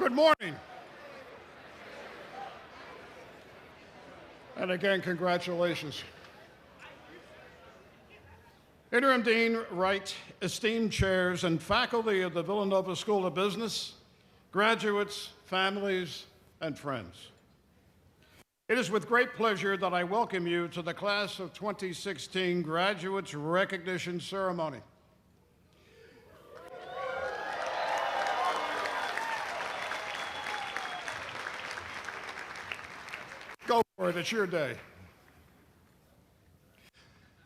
Good morning. And again, congratulations. Interim Dean Wright, esteemed chairs and faculty of the Villanova School of Business, graduates, families, and friends. It is with great pleasure that I welcome you to the Class of 2016 Graduates Recognition Ceremony. Go for it, it's your day.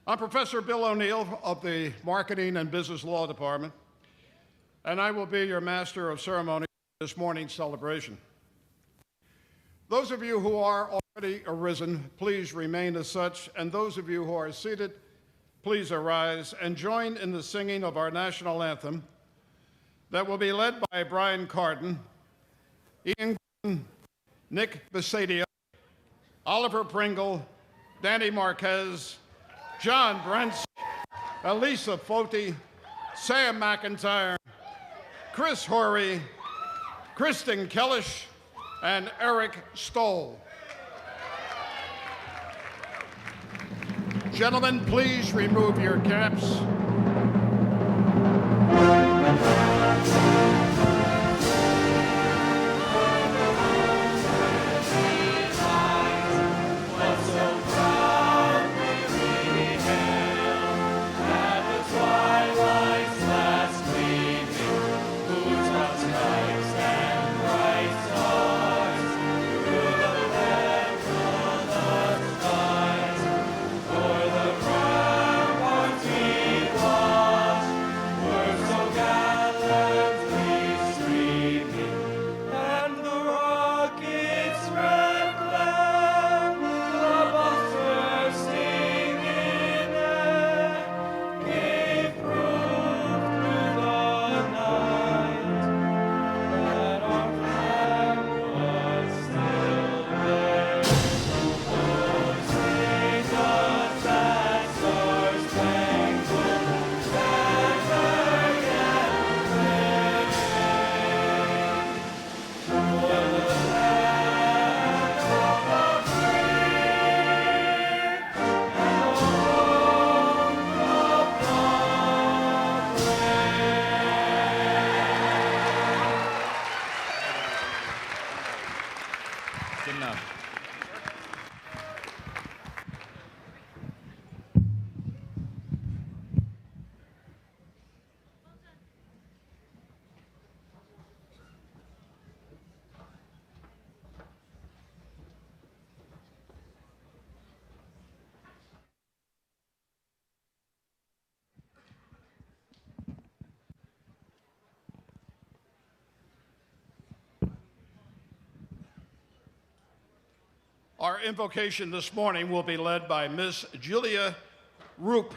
I'm Professor Bill O'Neill of the Marketing and Business Law Department, and I will be your Master of Ceremony for this morning's celebration. Those of you who are already arisen, please remain as such, and those of you who are seated, please arise and join in the singing of our national anthem that will be led by Brian Carden, Ian Gordon, Nick Besadia, Oliver Pringle, Danny Marquez, John Brentz, Elisa Foti, Sam McIntyre, Chris Horry, Kristen Kellish, and Eric Stoll. Gentlemen, please remove your caps. Our invocation this morning will be led by Miss Julia Roop,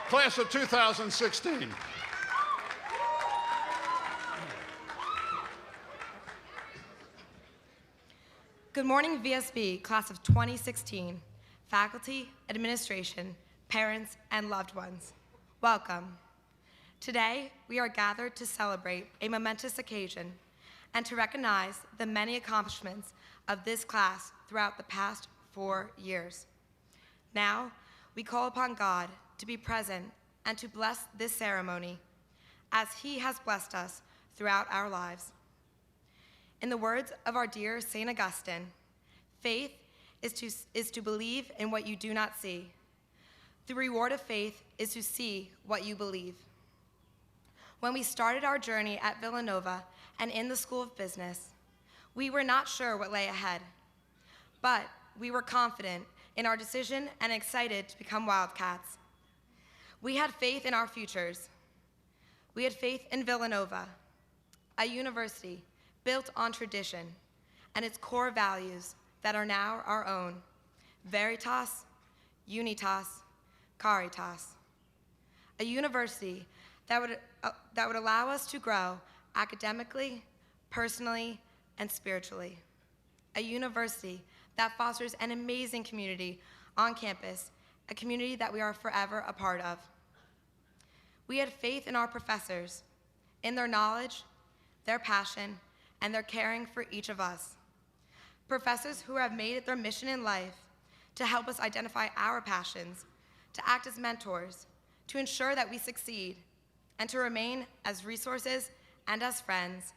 Class of 2016. Good morning, VSB, Class of 2016, faculty, administration, parents, and loved ones. Welcome. Today, we are gathered to celebrate a momentous occasion and to recognize the many accomplishments of this class throughout the past 4 years. Now, we call upon God to be present and to bless this ceremony as He has blessed us throughout our lives. In the words of our dear St. Augustine, faith is to believe in what you do not see. The reward of faith is to see what you believe. When we started our journey at Villanova and in the School of Business, we were not sure what lay ahead, but we were confident in our decision and excited to become Wildcats. We had faith in our futures. We had faith in Villanova, a university built on tradition and its core values that are now our own: Veritas, Unitas, Caritas. A university that would allow us to grow academically, personally, and spiritually. A university that fosters an amazing community on campus, a community that we are forever a part of. We had faith in our professors, in their knowledge, their passion, and their caring for each of us. Professors who have made it their mission in life to help us identify our passions, to act as mentors, to ensure that we succeed, and to remain as resources and as friends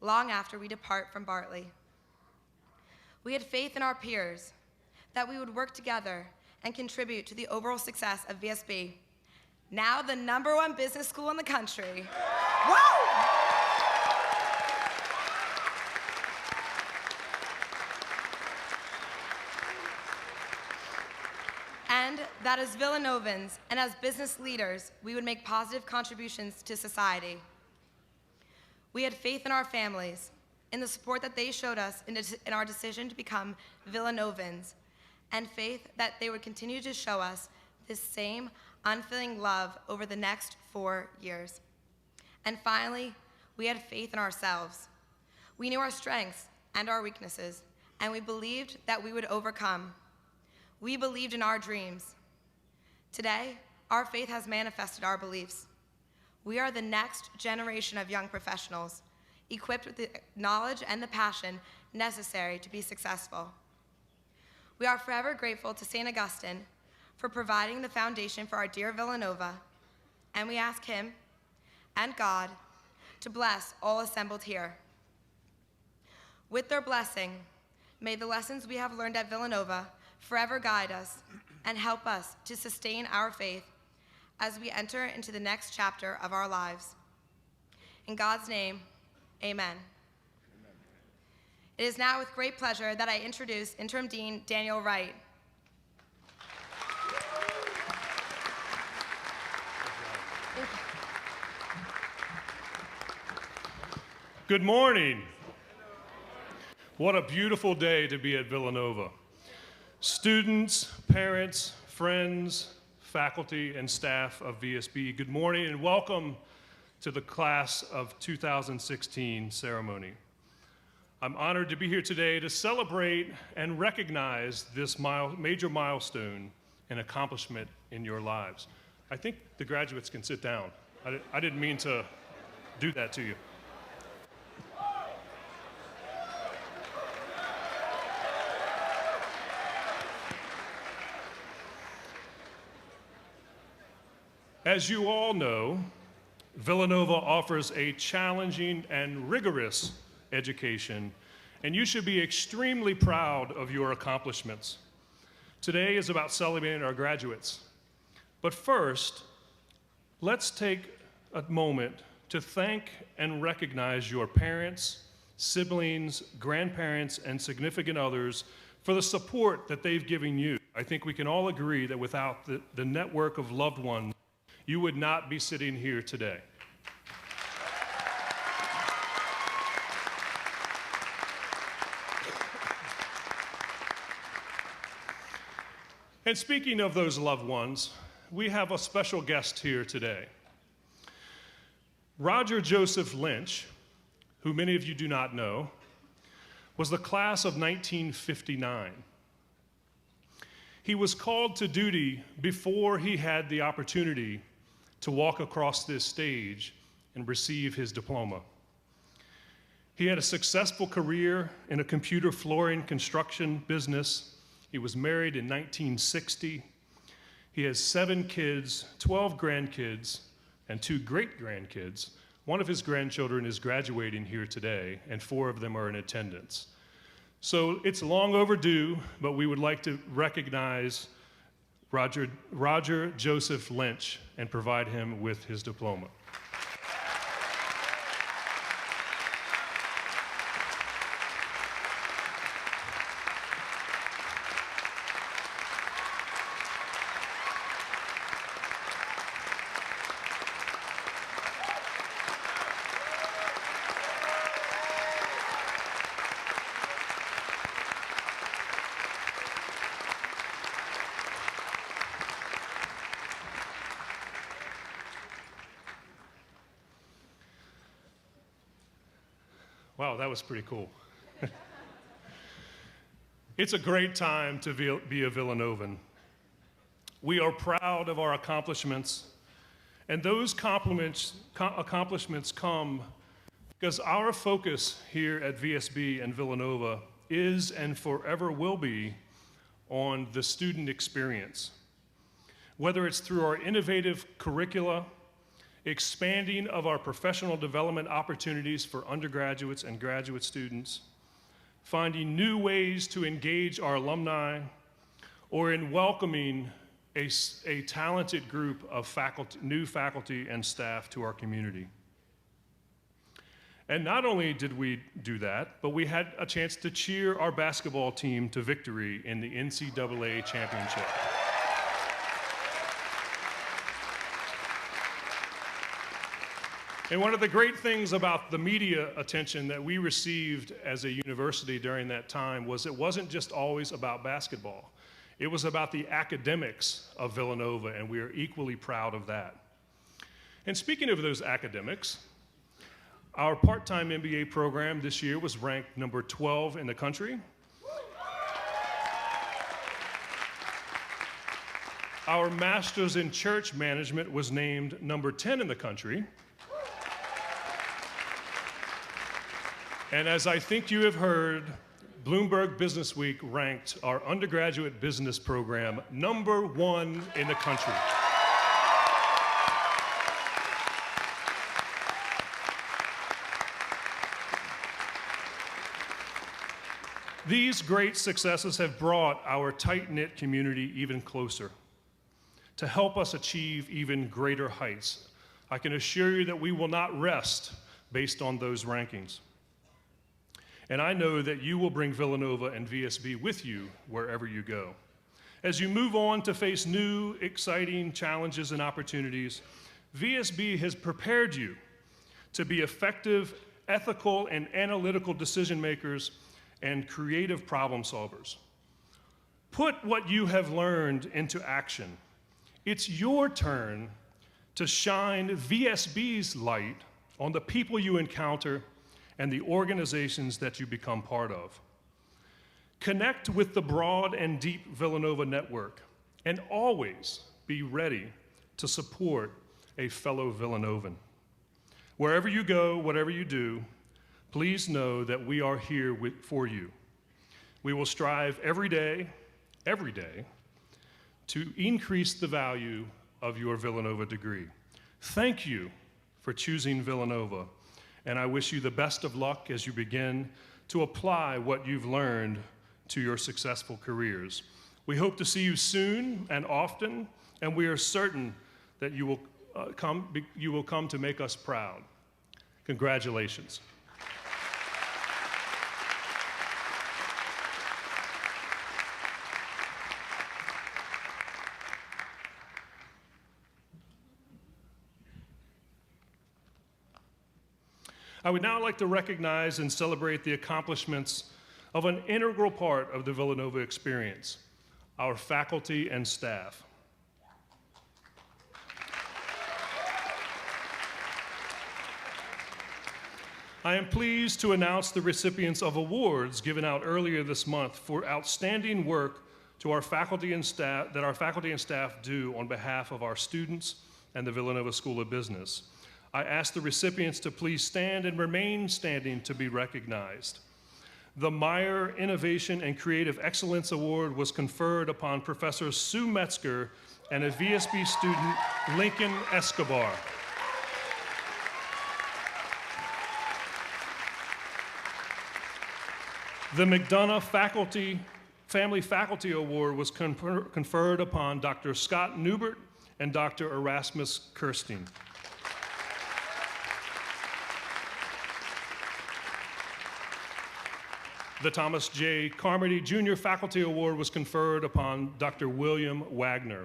long after we depart from Bartley. We had faith in our peers that we would work together and contribute to the overall success of VSB, now the #1 business school in the country. Woo! And that as Villanovans and as business leaders, we would make positive contributions to society. We had faith in our families, in the support that they showed us in our decision to become Villanovans, and faith that they would continue to show us this same unfailing love over the next 4 years. And finally, we had faith in ourselves. We knew our strengths and our weaknesses, and we believed that we would overcome. We believed in our dreams. Today, our faith has manifested our beliefs. We are the next generation of young professionals, equipped with the knowledge and the passion necessary to be successful. We are forever grateful to St. Augustine for providing the foundation for our dear Villanova, and we ask him and God to bless all assembled here. With their blessing, may the lessons we have learned at Villanova forever guide us and help us to sustain our faith as we enter into the next chapter of our lives. In God's name, amen. It is now with great pleasure that I introduce Interim Dean Daniel Wright. Good morning. What a beautiful day to be at Villanova. Students, parents, friends, faculty, and staff of VSB, good morning and welcome to the Class of 2016 ceremony. I'm honored to be here today to celebrate and recognize this major milestone and accomplishment in your lives. I think the graduates can sit down. I didn't mean to do that to you. As you all know, Villanova offers a challenging and rigorous education, and you should be extremely proud of your accomplishments. Today is about celebrating our graduates. But first, let's take a moment to thank and recognize your parents, siblings, grandparents, and significant others for the support that they've given you. I think we can all agree that without the network of loved ones, you would not be sitting here today. And speaking of those loved ones, we have a special guest here today. Roger Joseph Lynch, who many of you do not know, was the class of 1959. He was called to duty before he had the opportunity to walk across this stage and receive his diploma. He had a successful career in a computer flooring construction business. He was married in 1960. He has 7 kids, 12 grandkids, and 2 great-grandkids. One of his grandchildren is graduating here today, and 4 of them are in attendance. So it's long overdue, but we would like to recognize Roger Joseph Lynch and provide him with his diploma. Wow, that was pretty cool. It's a great time to be a Villanovan. We are proud of our accomplishments, and those accomplishments come Because our focus here at VSB and Villanova is and forever will be on the student experience. Whether it's through our innovative curricula, expanding of our professional development opportunities for undergraduates and graduate students, finding new ways to engage our alumni, or in welcoming a talented group of new faculty and staff to our community. And not only did we do that, but we had a chance to cheer our basketball team to victory in the NCAA championship. And one of the great things about the media attention that we received as a university during that time was it wasn't just always about basketball. It was about the academics of Villanova, and we are equally proud of that. And speaking of those academics, our part-time MBA program this year was ranked number 12 in the country. Our master's in church management was named number 10 in the country. And as I think you have heard, Bloomberg Businessweek ranked our undergraduate business program number 1 in the country. These great successes have brought our tight-knit community even closer to help us achieve even greater heights. I can assure you that we will not rest based on those rankings. And I know that you will bring Villanova and VSB with you wherever you go. As you move on to face new, exciting challenges and opportunities, VSB has prepared you to be effective, ethical, and analytical decision makers and creative problem solvers. Put what you have learned into action. It's your turn to shine VSB's light on the people you encounter and the organizations that you become part of. Connect with the broad and deep Villanova network, and always be ready to support a fellow Villanovan. Wherever you go, whatever you do, please know that we are here for you. We will strive every day, to increase the value of your Villanova degree. Thank you for choosing Villanova, and I wish you the best of luck as you begin to apply what you've learned to your successful careers. We hope to see you soon and often, and we are certain that you will come to make us proud. Congratulations. I would now like to recognize and celebrate the accomplishments of an integral part of the Villanova experience, our faculty and staff. I am pleased to announce the recipients of awards given out earlier this month for outstanding work to our faculty and staff that our faculty and staff do on behalf of our students and the Villanova School of Business. I ask the recipients to please stand and remain standing to be recognized. The Meyer Innovation and Creative Excellence Award was conferred upon Professor Sue Metzger and a VSB student, Lincoln Escobar. The McDonough Family Faculty Award was conferred upon Dr. Scott Newbert and Dr. Erasmus Kirstein. The Thomas J. Carmody Jr. Faculty Award was conferred upon Dr. William Wagner.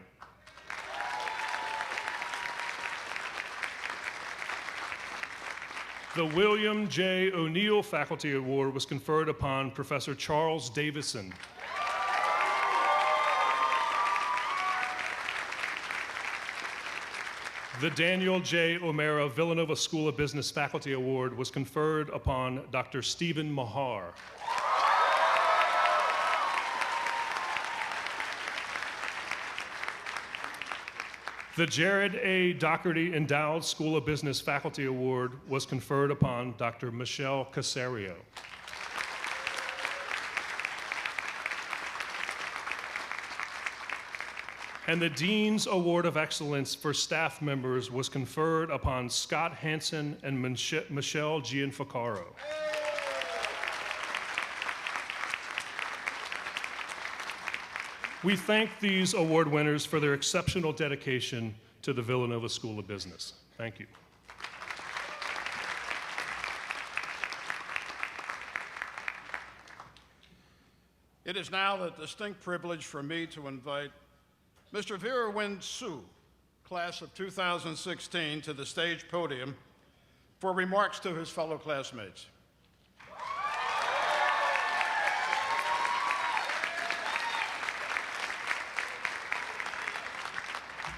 The William J. O'Neill Faculty Award was conferred upon Professor Charles Davison. The Daniel J. O'Mara Villanova School of Business Faculty Award was conferred upon Dr. Stephen Mahar. The Jared A. Doherty Endowed School of Business Faculty Award was conferred upon Dr. Michelle Casario. And the Dean's Award of Excellence for staff members was conferred upon Scott Hansen and Michelle Gianfacaro. We thank these award winners for their exceptional dedication to the Villanova School of Business. Thank you. It is now a distinct privilege for me to invite Mr. Vera Win Su, class of 2016, to the stage podium for remarks to his fellow classmates.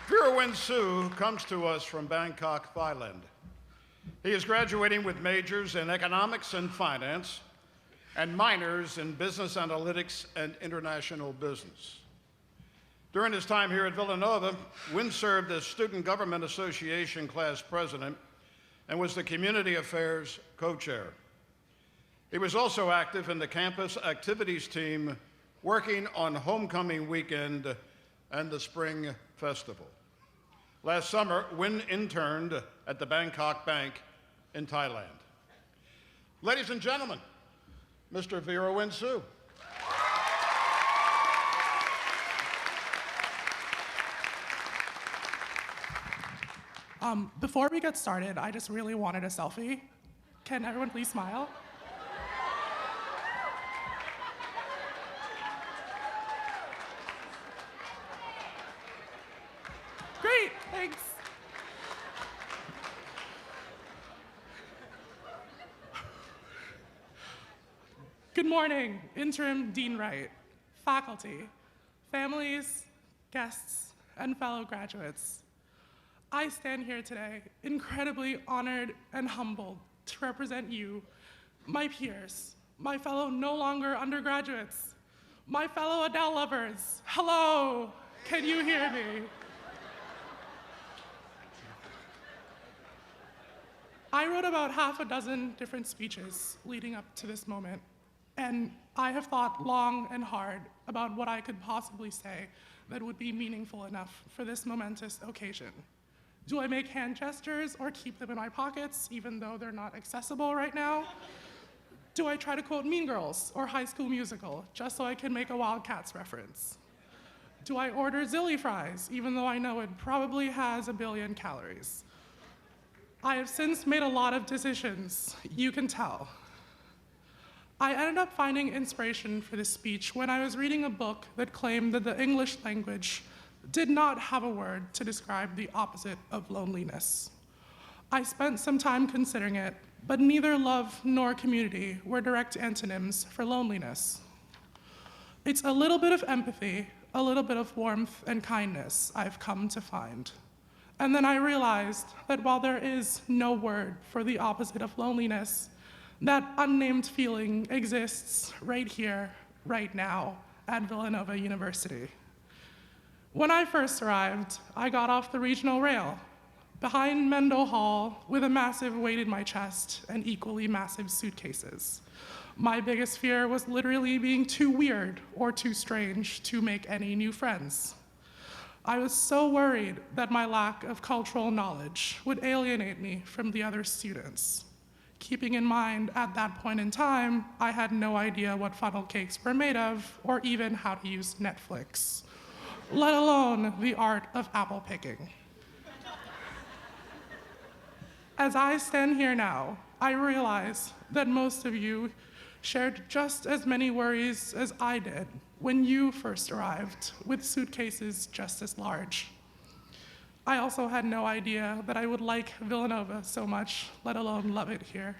Vera Win Su comes to us from Bangkok, Thailand. He is graduating with majors in economics and finance and minors in business analytics and international business. During his time here at Villanova, Win served as Student Government Association class president and was the Community Affairs co-chair. He was also active in the campus activities team, working on homecoming weekend and the spring festival. Last summer, Win interned at the Bangkok Bank in Thailand. Ladies and gentlemen, Mr. Vera Win Su. Before we get started, I just really wanted a selfie. Can everyone please smile? Great, thanks. Good morning, Interim Dean Wright, faculty, families, guests, and fellow graduates. I stand here today incredibly honored and humbled to represent you, my peers, my fellow no longer undergraduates, my fellow Adele lovers. Hello, can you hear me? I wrote about half a dozen different speeches leading up to this moment, and I have thought long and hard about what I could possibly say that would be meaningful enough for this momentous occasion. Do I make hand gestures or keep them in my pockets, even though they're not accessible right now? Do I try to quote Mean Girls or High School Musical, just so I can make a Wildcats reference? Do I order Zilly fries, even though I know it probably has 1 billion calories? I have since made a lot of decisions, you can tell. I ended up finding inspiration for this speech when I was reading a book that claimed that the English language did not have a word to describe the opposite of loneliness. I spent some time considering it, but neither love nor community were direct antonyms for loneliness. It's a little bit of empathy, a little bit of warmth and kindness I've come to find. And then I realized that while there is no word for the opposite of loneliness, that unnamed feeling exists right here, right now, at Villanova University. When I first arrived, I got off the regional rail behind Mendel Hall with a massive weight in my chest and equally massive suitcases. My biggest fear was literally being too weird or too strange to make any new friends. I was so worried that my lack of cultural knowledge would alienate me from the other students. Keeping in mind, at that point in time, I had no idea what funnel cakes were made of or even how to use Netflix, let alone the art of apple picking. As I stand here now, I realize that most of you shared just as many worries as I did when you first arrived, with suitcases just as large. I also had no idea that I would like Villanova so much, let alone love it here.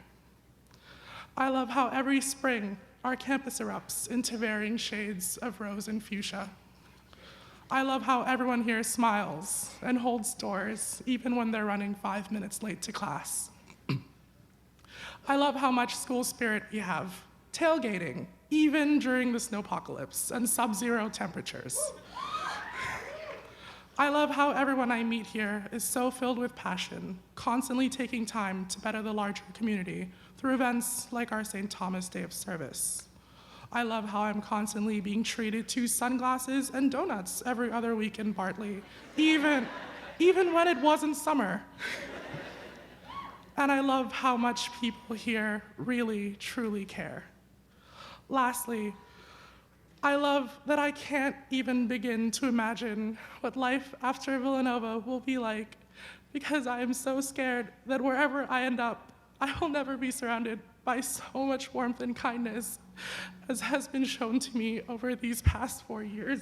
I love how every spring our campus erupts into varying shades of rose and fuchsia. I love how everyone here smiles and holds doors even when they're running 5 minutes late to class. I love how much school spirit we have, tailgating, even during the snowpocalypse and sub-zero temperatures. I love how everyone I meet here is so filled with passion, constantly taking time to better the larger community through events like our St. Thomas Day of Service. I love how I'm constantly being treated to sunglasses and donuts every other week in Bartley, even when it wasn't summer. And I love how much people here really, truly care. Lastly, I love that I can't even begin to imagine what life after Villanova will be like, because I am so scared that wherever I end up, I will never be surrounded by so much warmth and kindness as has been shown to me over these past 4 years.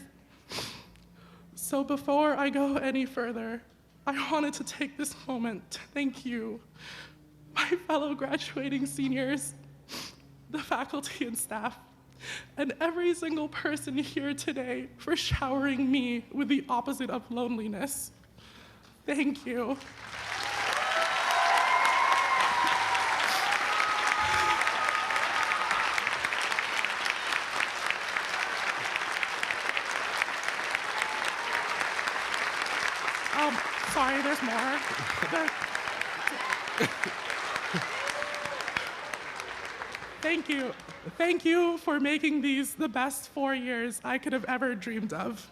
So before I go any further, I wanted to take this moment to thank you, my fellow graduating seniors, the faculty and staff, and every single person here today for showering me with the opposite of loneliness. Thank you. Sorry, there's more. Thank you. Thank you for making these the best 4 years I could have ever dreamed of.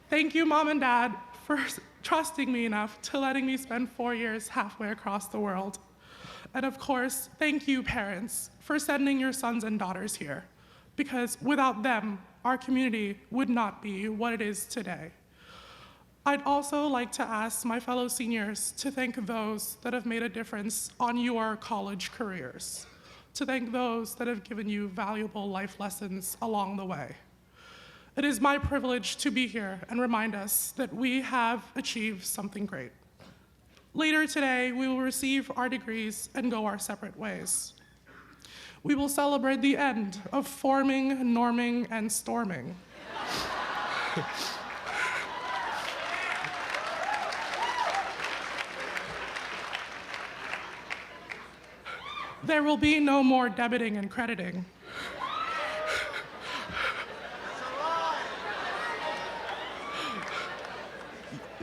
Thank you, Mom and Dad, for trusting me enough to letting me spend 4 years halfway across the world. And of course, thank you, parents, for sending your sons and daughters here, because without them, our community would not be what it is today. I'd also like to ask my fellow seniors to thank those that have made a difference on your college careers, to thank those that have given you valuable life lessons along the way. It is my privilege to be here and remind us that we have achieved something great. Later today, we will receive our degrees and go our separate ways. We will celebrate the end of forming, norming, and storming. There will be no more debiting and crediting.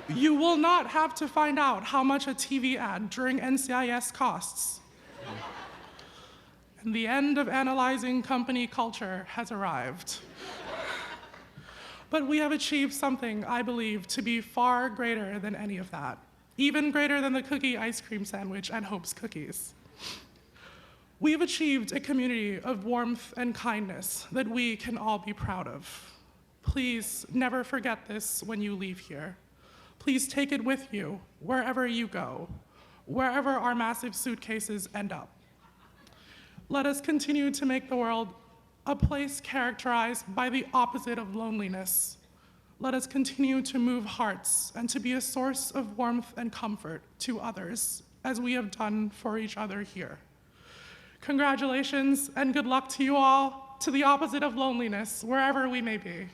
You will not have to find out how much a TV ad during NCIS costs. And the end of analyzing company culture has arrived. But we have achieved something I believe to be far greater than any of that, even greater than the cookie ice cream sandwich and Hope's Cookies. We have achieved a community of warmth and kindness that we can all be proud of. Please never forget this when you leave here. Please take it with you wherever you go, wherever our massive suitcases end up. Let us continue to make the world a place characterized by the opposite of loneliness. Let us continue to move hearts and to be a source of warmth and comfort to others, as we have done for each other here. Congratulations and good luck to you all, to the opposite of loneliness, wherever we may be.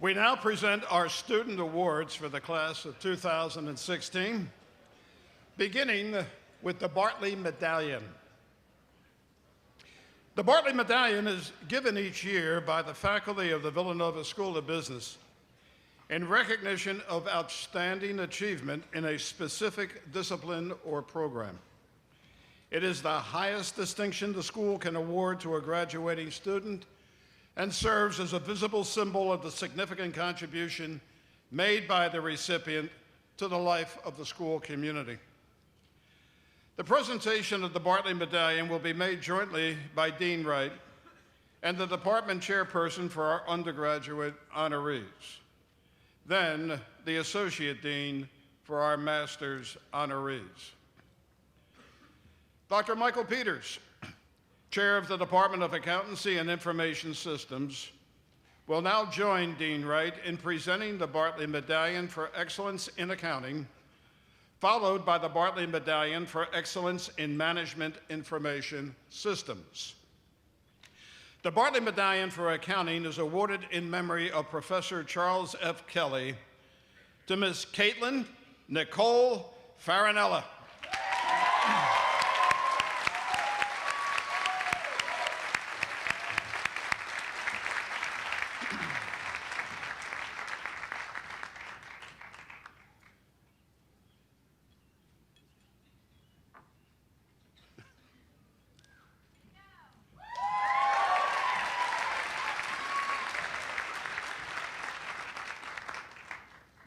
We now present our student awards for the class of 2016, beginning with the Bartley Medallion. The Bartley Medallion is given each year by the faculty of the Villanova School of Business in recognition of outstanding achievement in a specific discipline or program. It is the highest distinction the school can award to a graduating student and serves as a visible symbol of the significant contribution made by the recipient to the life of the school community. The presentation of the Bartley Medallion will be made jointly by Dean Wright and the department chairperson for our undergraduate honorees, then the associate dean for our master's honorees. Dr. Michael Peters, Chair of the Department of Accountancy and Information Systems, will now join Dean Wright in presenting the Bartley Medallion for Excellence in Accounting followed by the Bartley Medallion for Excellence in Management Information Systems. The Bartley Medallion for Accounting is awarded in memory of Professor Charles F. Kelly to Ms. Caitlin Nicole Farinella.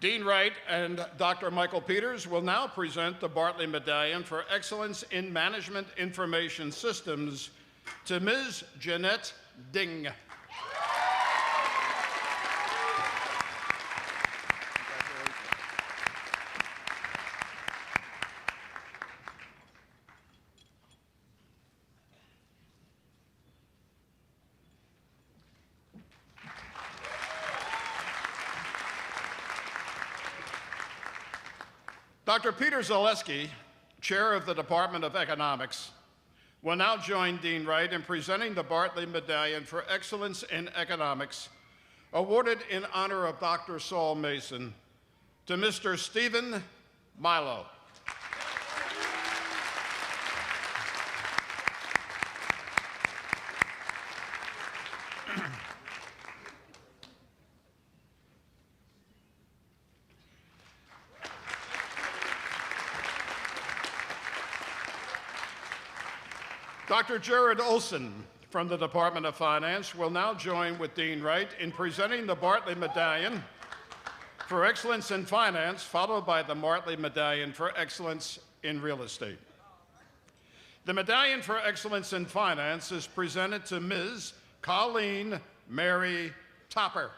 Dean Wright and Dr. Michael Peters will now present the Bartley Medallion for Excellence in Management Information Systems to Ms. Jeanette Ding. Dr. Peter Zaleski, Chair of the Department of Economics, will now join Dean Wright in presenting the Bartley Medallion for Excellence in Economics, awarded in honor of Dr. Saul Mason, to Mr. Stephen Milo. Dr. Jared Olson from the Department of Finance will now join with Dean Wright in presenting the Bartley Medallion for Excellence in Finance, followed by the Bartley Medallion for Excellence in Real Estate. The Medallion for Excellence in Finance is presented to Ms. Colleen Mary Topper.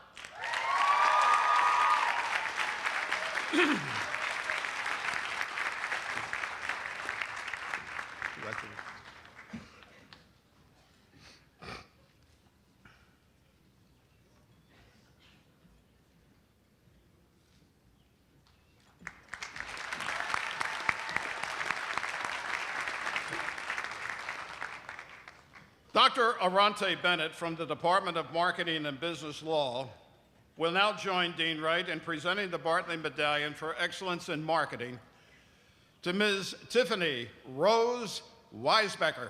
Dr. Arante Bennett from the Department of Marketing and Business Law will now join Dean Wright in presenting the Bartley Medallion for Excellence in Marketing to Ms. Tiffany Rose Weisbecker.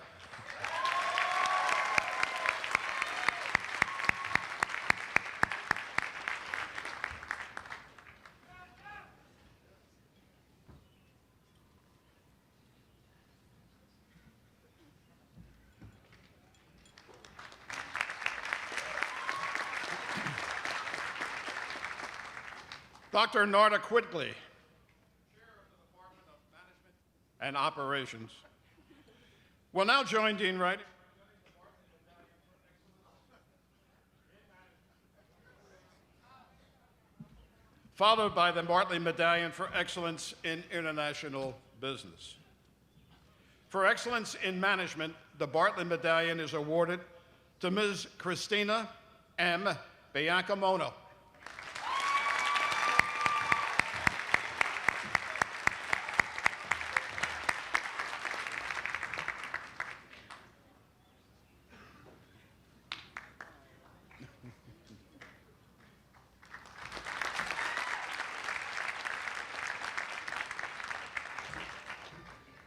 Dr. Narda Quigley, Chair of the Department of Management and Operations, will now join Dean Wright, followed by the Bartley Medallion for Excellence in International Business. For excellence in management, the Bartley Medallion is awarded to Ms. Christina M. Biancamono.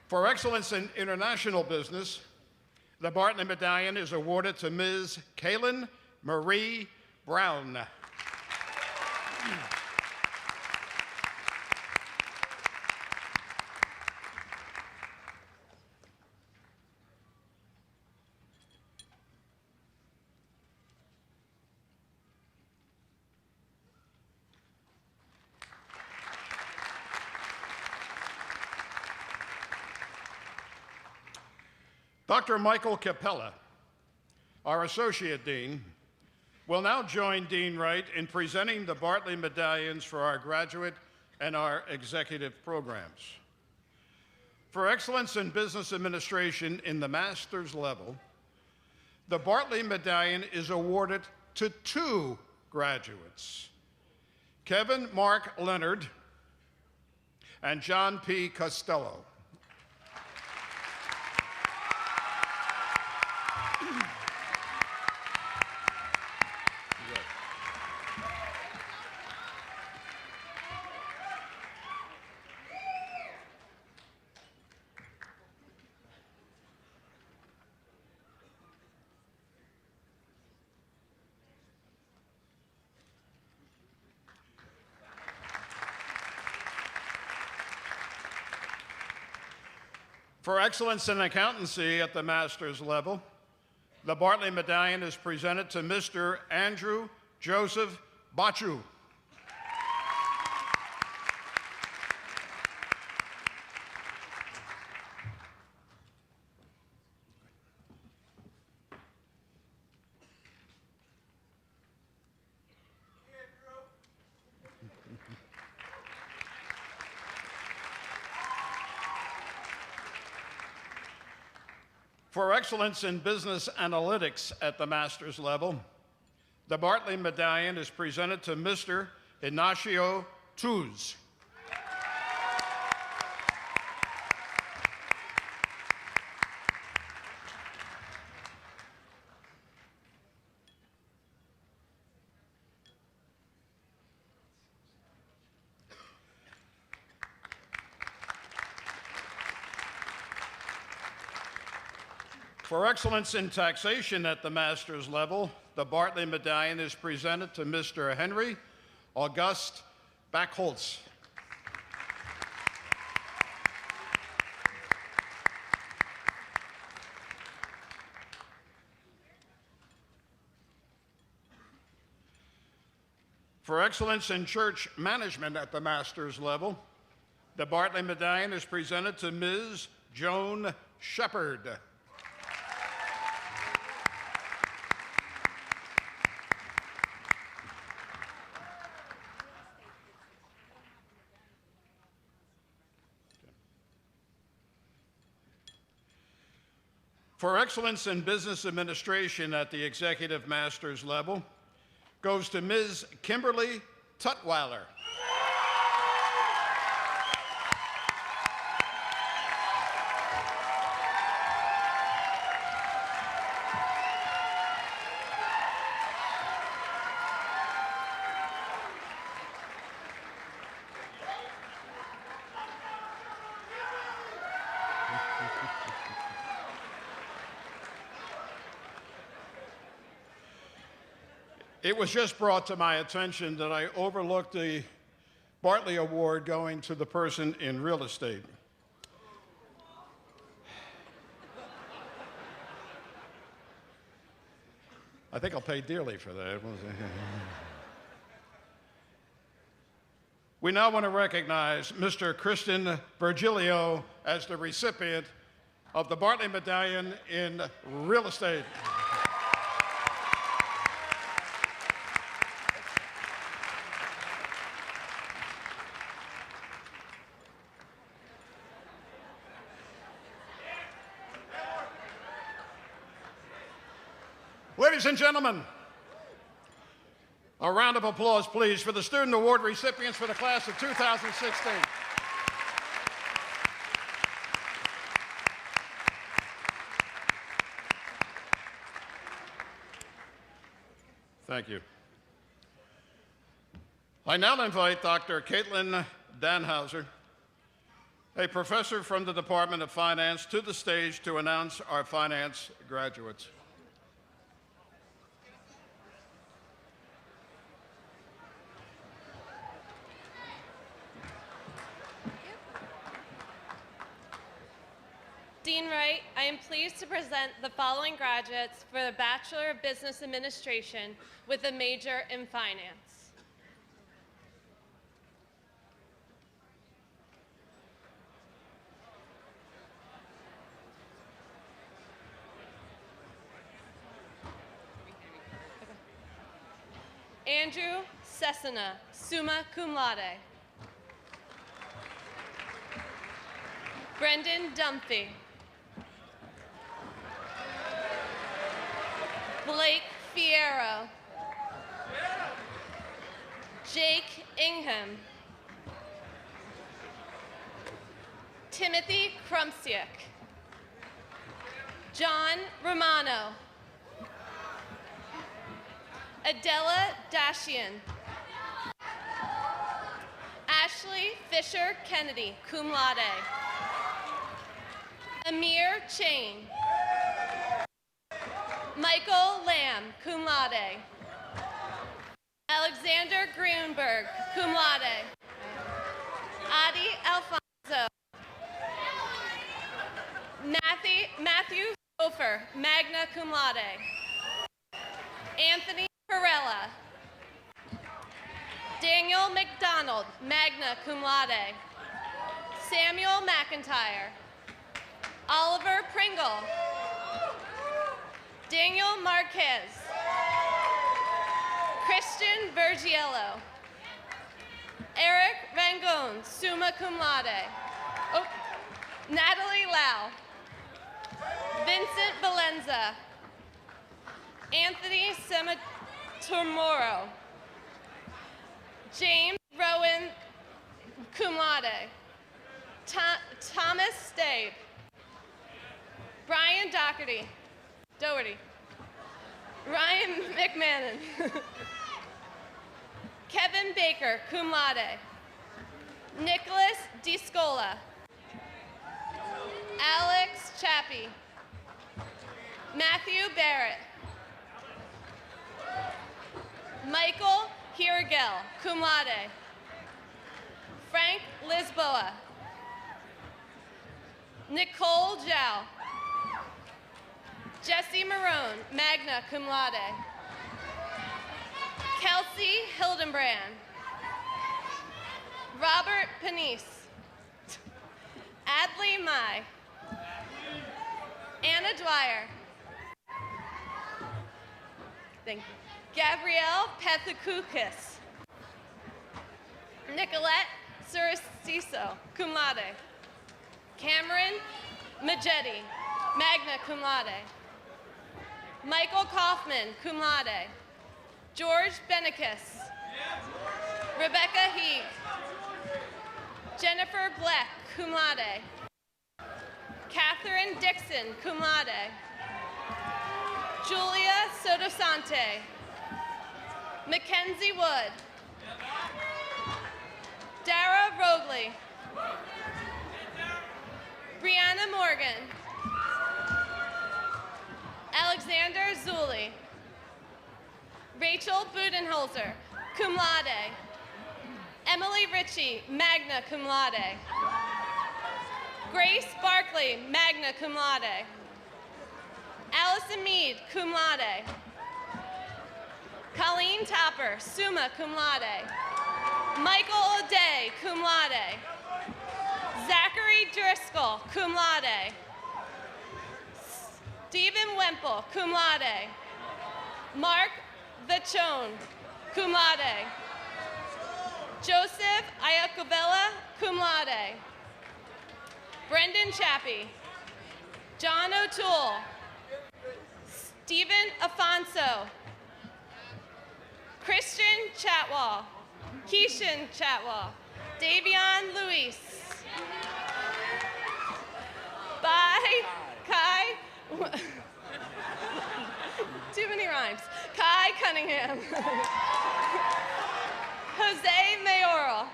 For excellence in international business, the Bartley Medallion is awarded to Ms. Kaylin Marie Brown. Dr. Michael Capella, our Associate Dean, will now join Dean Wright in presenting the Bartley Medallions for our graduate and our executive programs. For excellence in business administration in the master's level, the Bartley Medallion is awarded to 2 graduates, Kevin Mark Leonard and John P. Costello. For excellence in accountancy at the master's level, the Bartley Medallion is presented to Mr. Andrew Joseph Bachu. For excellence in business analytics at the master's level, the Bartley Medallion is presented to Mr. Ignacio Tuz. For excellence in taxation at the master's level, the Bartley Medallion is presented to Mr. Henry August Backholtz. For excellence in church management at the master's level, the Bartley Medallion is presented to Ms. Joan Shepard. For excellence in business administration at the executive master's level goes to Ms. Kimberly Tutwiler. It was just brought to my attention that I overlooked the Bartley Award going to the person in real estate. I think I'll pay dearly for that. We now want to recognize Mr. Kristen Virgilio as the recipient of the Bartley Medallion in real estate. Ladies and gentlemen, a round of applause, please, for the Student Award recipients for the class of 2016. Thank you. I now invite Dr. Caitlin Danhauser, a professor from the Department of Finance, to the stage to announce our finance graduates. Dean Wright, I am pleased to present the following graduates for the Bachelor of Business Administration with a major in finance. Andrew Cessina, summa cum laude. Brendan Dumphy. Blake Fierro. Jake Ingham. Timothy Krumsiak. John Romano. Adela Dashian. Ashley Fisher Kennedy, cum laude. Amir Chain. Michael Lamb, cum laude. Alexander Greenberg, cum laude. Adi Alfonso. Matthew Hofer, magna cum laude. Anthony Perella. Daniel McDonald, magna cum laude. Samuel McIntyre. Oliver Pringle. Daniel Marquez. Christian Vergiello. Eric Rangone, summa cum laude. Oh, Natalie Lau. Vincent Valenza. Anthony Sematomoro. James Rowan, cum laude. Thomas Stabe. Brian Doherty. Ryan McMahon. Kevin Baker, cum laude. Nicholas DiScola. Alex Chappie. Matthew Barrett. Michael Hiragel, cum laude. Frank Lisboa. Nicole Zhao. Jesse Marone, magna cum laude. Kelsey Hildenbrand. Robert Panisse. Adley Mai. Anna Dwyer. Thank you. Gabrielle Pethokoukis. Nicolette Suriciso, cum laude. Cameron Majetti, magna cum laude. Michael Kaufman, cum laude. George Benikis. Rebecca Heath. Jennifer Black, cum laude. Catherine Dixon, cum laude. Julia Sotosante. Mackenzie Wood. Dara Rogley. Brianna Morgan. Alexander Zulli. Rachel Budenholzer, cum laude. Emily Ritchie, magna cum laude. Grace Barkley, magna cum laude. Allison Mead, cum laude. Colleen Topper, summa cum laude. Michael O'Day, cum laude. Zachary Driscoll, cum laude. Stephen Wemple, cum laude. Mark Vachon, cum laude. Joseph Iacovella, cum laude. Brendan Chappie. John O'Toole. Stephen Afonso. Christian Chatwall. Keishan Chatwall. Davion Luis. Bye, Kai. Too many rhymes. Kai Cunningham. Jose Mayoral.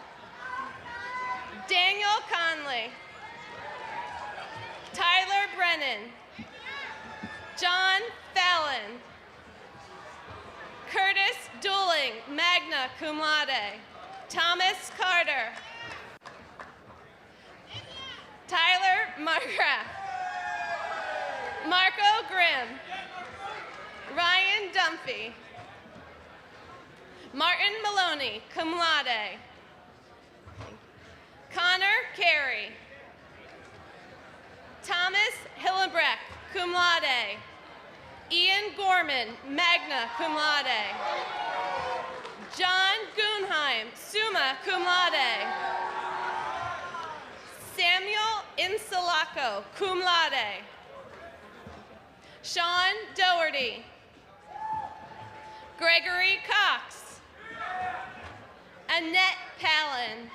Daniel Conley. Tyler Brennan. John Fallon. Curtis Dooling, magna cum laude. Thomas Carter. Tyler Margraff. Marco Grimm. Ryan Dunphy. Martin Maloney, cum laude. Connor Carey. Thomas Hillenbrecht, cum laude. Ian Gorman, magna cum laude. John Gunheim, summa cum laude. Samuel Insulaco, cum laude. Sean Doherty. Gregory Cox. Annette Palin.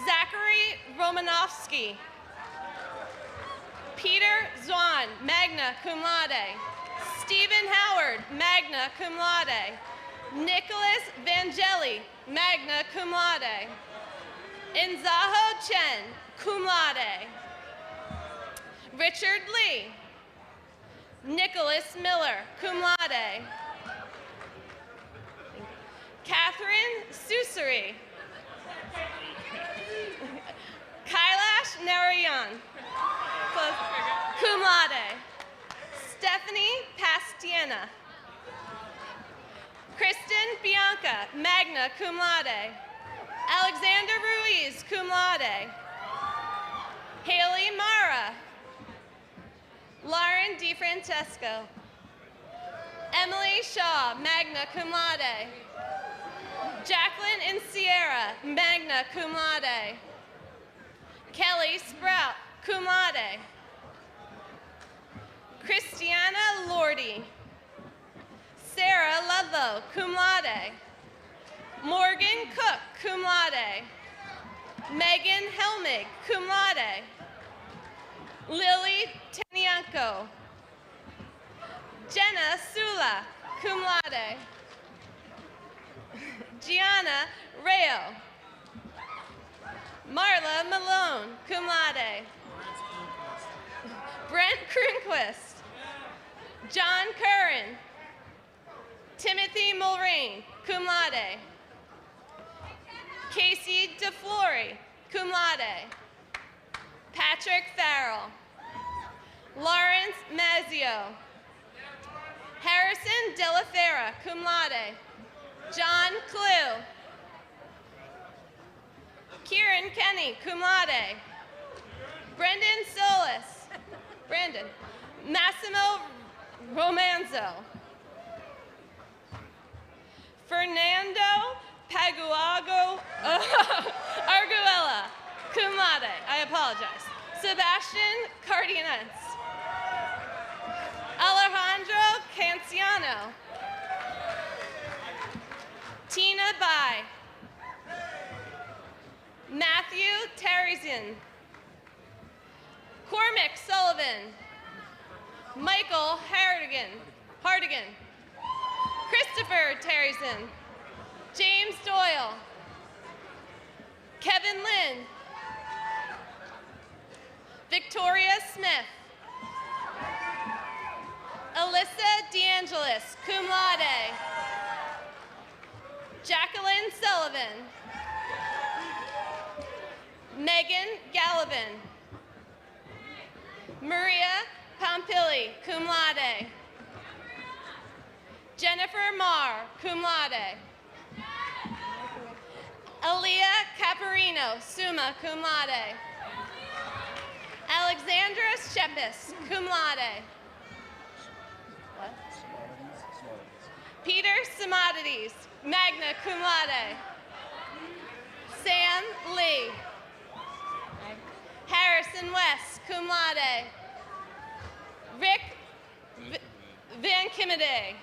Zachary Romanovsky. Peter Zwan, magna cum laude. Stephen Howard, magna cum laude. Nicholas Vangeli, magna cum laude. Inzaho Chen, cum laude. Richard Lee. Nicholas Miller, cum laude. Catherine Susuri. Kailash Narayan, cum laude. Stephanie Pastiena. Kristen Bianca, magna cum laude. Alexander Ruiz, cum laude. Haley Mara. Lauren DiFrancesco. Emily Shaw, magna cum laude. Jacqueline and Sierra, magna cum laude. Kelly Sprout, cum laude. Christiana Lordy. Sarah Ludlow, cum laude. Morgan Cook, cum laude. Megan Helmig, cum laude. Lily Tenianko. Jenna Sula, cum laude. Gianna Rayo. Marla Malone, cum laude. Brent Kronquist. John Curran. Timothy Mulrain, cum laude. Casey DeFlori, cum laude. Patrick Farrell. Lawrence Mazio. Harrison De La Fera, cum laude. John Clue. Kieran Kenny, cum laude. Brendan Solis. Brandon. Massimo Romanzo. Fernando Paguago Arguella, cum laude. I apologize. Sebastian Cardenas. Alejandro Canciano. Tina Bai. Matthew Teresian. Cormac Sullivan. Michael Hardigan. Christopher Teresian. James Doyle. Kevin Lynn. Victoria Smith. Alyssa DeAngelis, cum laude. Jacqueline Sullivan. Megan Gallivan. Maria Pompili, cum laude. Jennifer Marr, cum laude. Aaliyah Caparino, summa cum laude. Alexandra Shepis, cum laude. What? Peter Simonides, magna cum laude. Sam Lee. Harrison West, cum laude. Rick Van Kimide.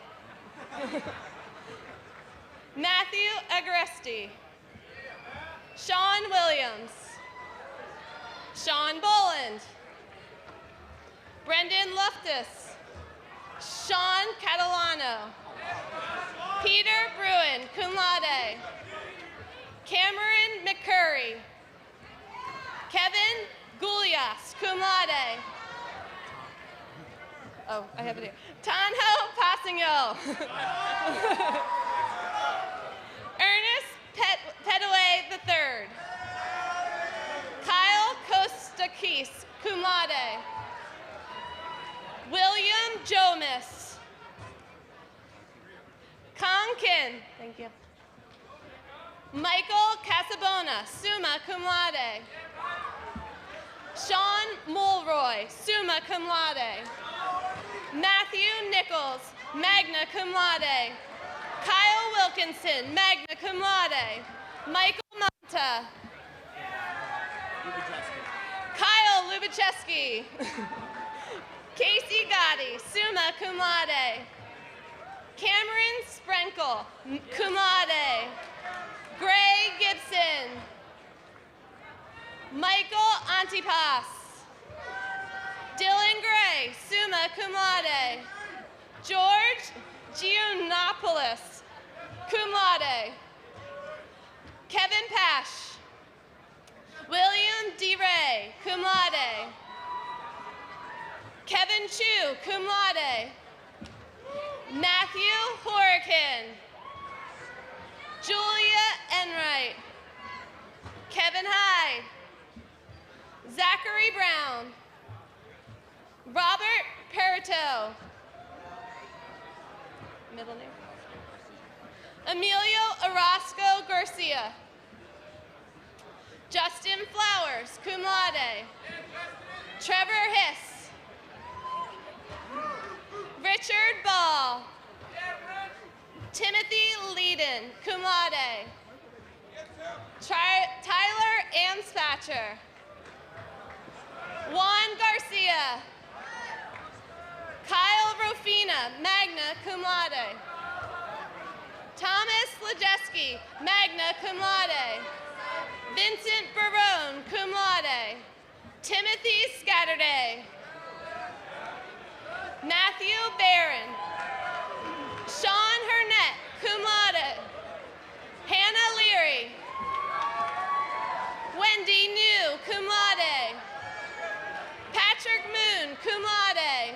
Matthew Agresti. Sean Williams. Sean Boland. Brendan Loftus. Sean Catalano. Peter Bruin, cum laude. Cameron McCurry. Kevin Gulias, cum laude. Oh, I have it here. Tanho Passingo. Ernest Petaway III. Kyle Kostakis, cum laude. William Jomis. Konkin, thank you. Michael Casabona, summa cum laude. Sean Mulroy, summa cum laude. Matthew Nichols, magna cum laude. Kyle Wilkinson, magna cum laude. Michael Monta. Kyle Lubicheski. Casey Gotti, summa cum laude. Cameron Sprenkle, cum laude. Gray Gibson. Michael Antipas. Dylan Gray, summa cum laude. George Giannopoulos, cum laude. Kevin Pash. William D. Ray, cum laude. Kevin Chu, cum laude. Matthew Horican. Julia Enright. Kevin Hyde. Zachary Brown. Robert Perito. Middle name. Emilio Orozco Garcia. Justin Flowers, cum laude. Trevor Hiss. Richard Ball. Timothy Leeden, cum laude. Tyler Anspatcher. Juan Garcia. Kyle Rofina, magna cum laude. Thomas Lejeski, magna cum laude. Vincent Barone, cum laude. Timothy Scatterday. Matthew Barron. Sean Hurnett, cum laude. Hannah Leary. Wendy New, cum laude. Patrick Moon, cum laude.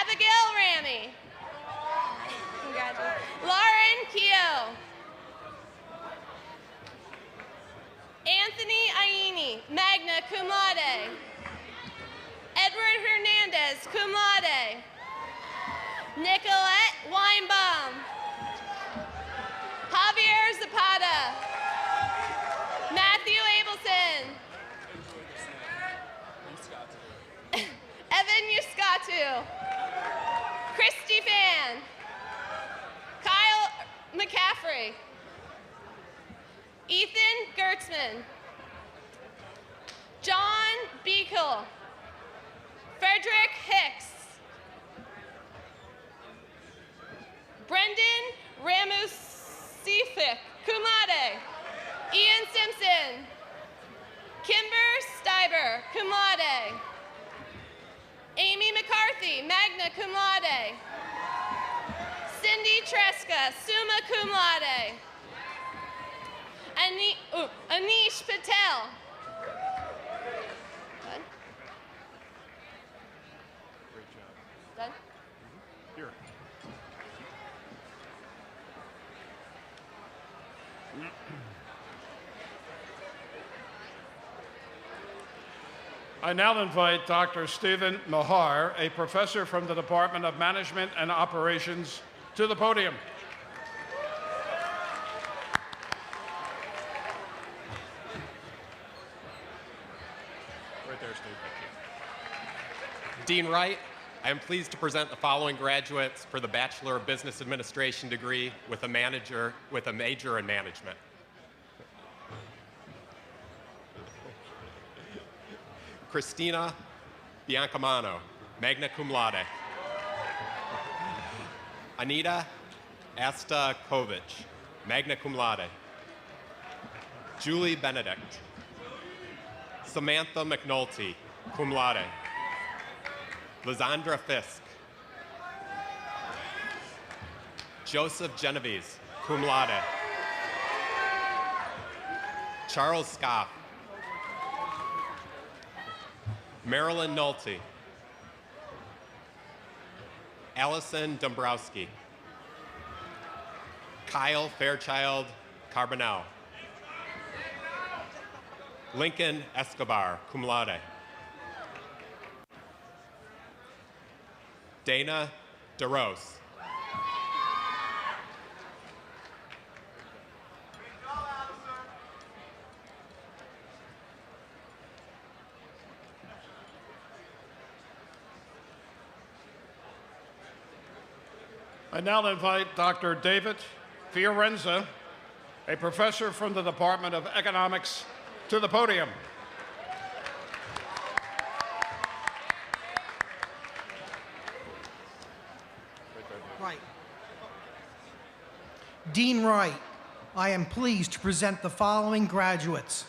Abigail Ramey. Congratulations. Lauren Keogh. Anthony Aini, magna cum laude. Edward Hernandez, cum laude. Nicolette Weinbaum. Javier Zapata. Matthew Abelson. Evan Yuskatu. Christy Fan. Kyle McCaffrey. Ethan Gertzman. John Beekle. Frederick Hicks. Brendan Ramusifik, cum laude. Ian Simpson. Kimber Steiber, cum laude. Amy McCarthy, magna cum laude. Cindy Tresca, summa cum laude. Anish Patel. Done? Great job. Done? Here. I now invite Dr. Stephen Mahar, a professor from the Department of Management and Operations, to the podium. Right there, Steve. Dean Wright, I am pleased to present the following graduates for the Bachelor of Business Administration degree with a major in management. Christina Biancamano, magna cum laude. Anita Astakovich, magna cum laude. Julie Benedict. Samantha McNulty, cum laude. Lizandra Fisk. Joseph Genovese, cum laude. Charles Scoff. Marilyn Nolte. Allison Dombrowski. Kyle Fairchild Carbonell. Lincoln Escobar, cum laude. Dana DeRose. I now invite Dr. David Fiorenza, a professor from the Department of Economics, to the podium. Right. Dean Wright, I am pleased to present the following graduates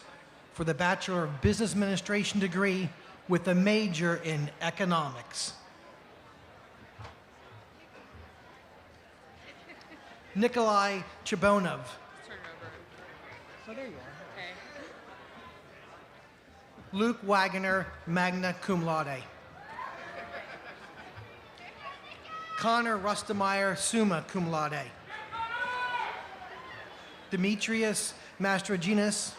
for the Bachelor of Business Administration degree with a major in economics. Nikolai Chabonov. Oh, there you are. Okay. Luke Wagner, magna cum laude. Connor Rustemeyer, summa cum laude. Demetrius Mastrogenis.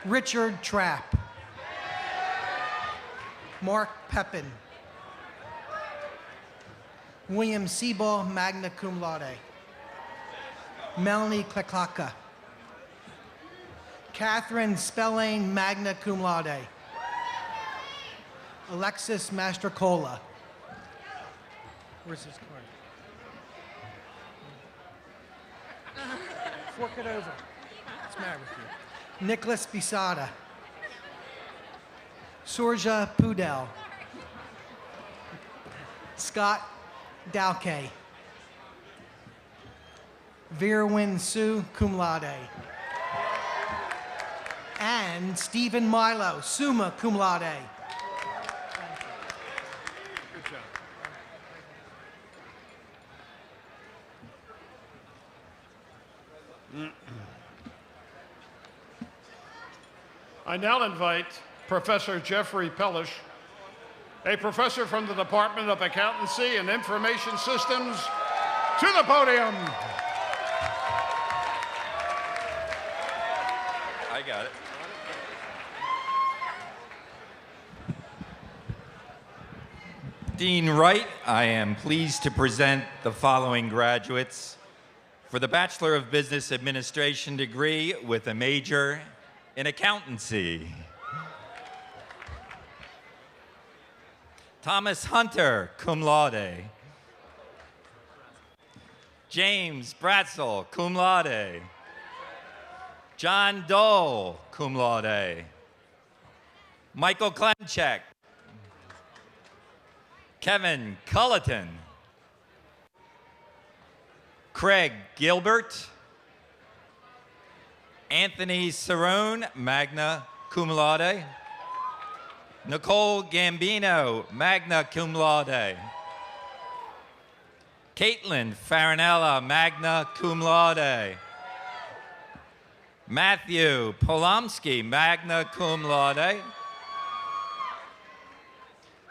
Richard Trapp. Mark Pepin. William Seball, magna cum laude. Melanie Kleklaka. Catherine Spellane, magna cum laude. Alexis Mastrocola. Where's his card? Fork it over. What's the matter with you? Nicholas Bisada. Surja Pudel. Scott Dalkey. Virwin Su, cum laude. And Stephen Milo, summa cum laude. Good job. I now invite Professor Jeffrey Pellish, a professor from the Department of Accountancy and Information Systems, to the podium. I got it. Dean Wright, I am pleased to present the following graduates for the Bachelor of Business Administration degree with a major in accountancy. Thomas Hunter, cum laude. James Bratzel, cum laude. John Dole, cum laude. Michael Klemchek. Kevin Culleton. Craig Gilbert. Anthony Cerrone, magna cum laude. Nicole Gambino, magna cum laude. Caitlin Farinella, magna cum laude. Matthew Polomsky, magna cum laude.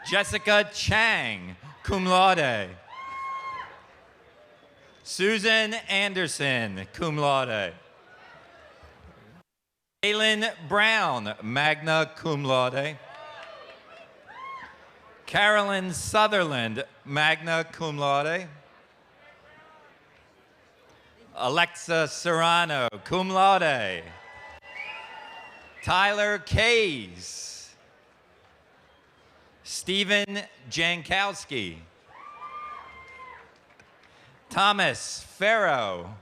Jessica Chang, cum laude. Susan Anderson, cum laude. Kaylin Brown, magna cum laude. Carolyn Sutherland, magna cum laude. Alexa Serrano, cum laude. Tyler Kays. Stephen Jankowski. Thomas Farrow.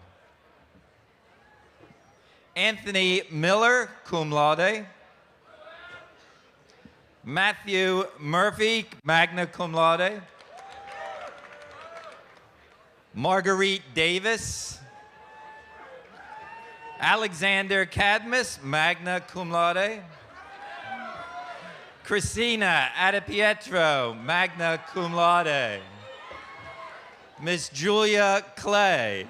Anthony Miller, cum laude. Matthew Murphy, magna cum laude. Marguerite Davis. Alexander Cadmus, magna cum laude. Christina Adepietro, magna cum laude. Miss Julia Clay.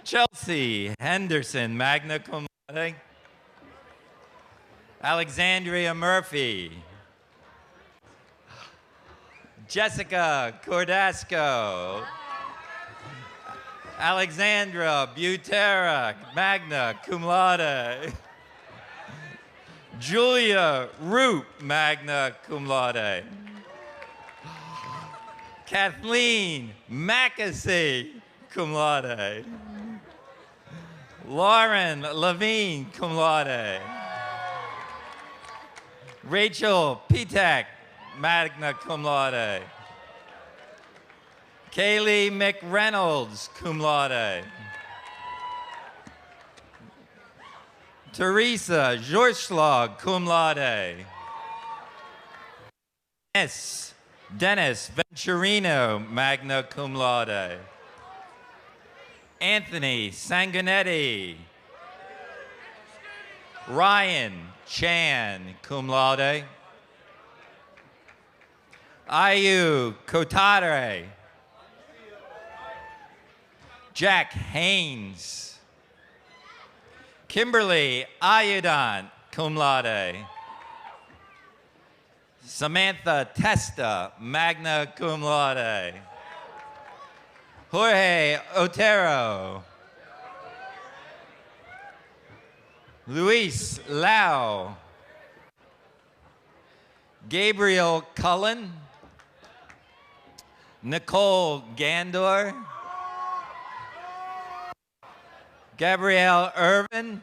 Chelsea Henderson, magna cum laude. Alexandria Murphy. Jessica Cordasco. Alexandra Butera, magna cum laude. Julia Root, magna cum laude. Kathleen Mackesy, cum laude. Lauren Levine, cum laude. Rachel Pitak, magna cum laude. Kaylee McReynolds, cum laude. Teresa Jorschlag, cum laude. Miss Dennis Venturino, magna cum laude. Anthony Sanguinetti. Ryan Chan, cum laude. Ayu Kotare. Jack Haynes. Kimberly Ayudant, cum laude. Samantha Testa, magna cum laude. Jorge Otero. Luis Lau. Gabriel Cullen. Nicole Gandor. Gabrielle Irvin.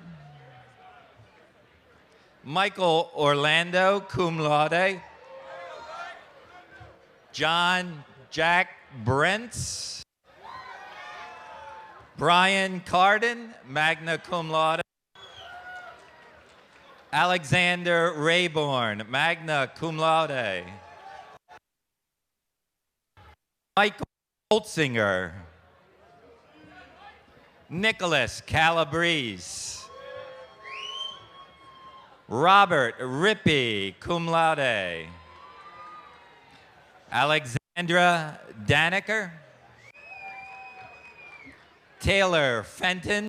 Michael Orlando, cum laude. John Jack Brents. Brian Carden, magna cum laude. Alexander Rayborn, magna cum laude. Michael Holtzinger. Nicholas Calabrese. Robert Rippey, cum laude. Alexandra Daniker. Taylor Fenton.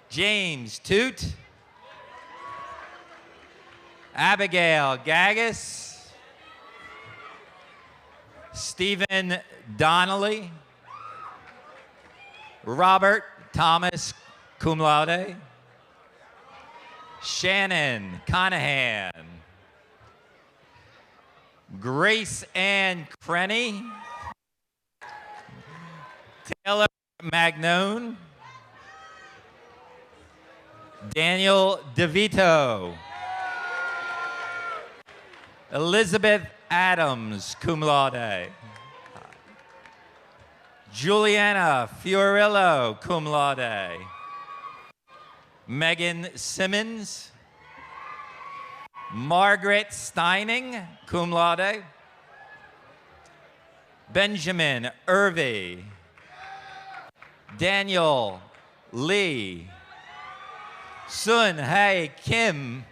James Toot. Abigail Gaggis. Stephen Donnelly. Robert Thomas, cum laude. Shannon Conahan. Grace Ann Crenny. Taylor Magnone. Daniel DeVito. Elizabeth Adams, cum laude. Juliana Fiorillo, cum laude. Megan Simmons. Margaret Steining, cum laude. Benjamin Irvey. Daniel Lee. Sun Hae Kim.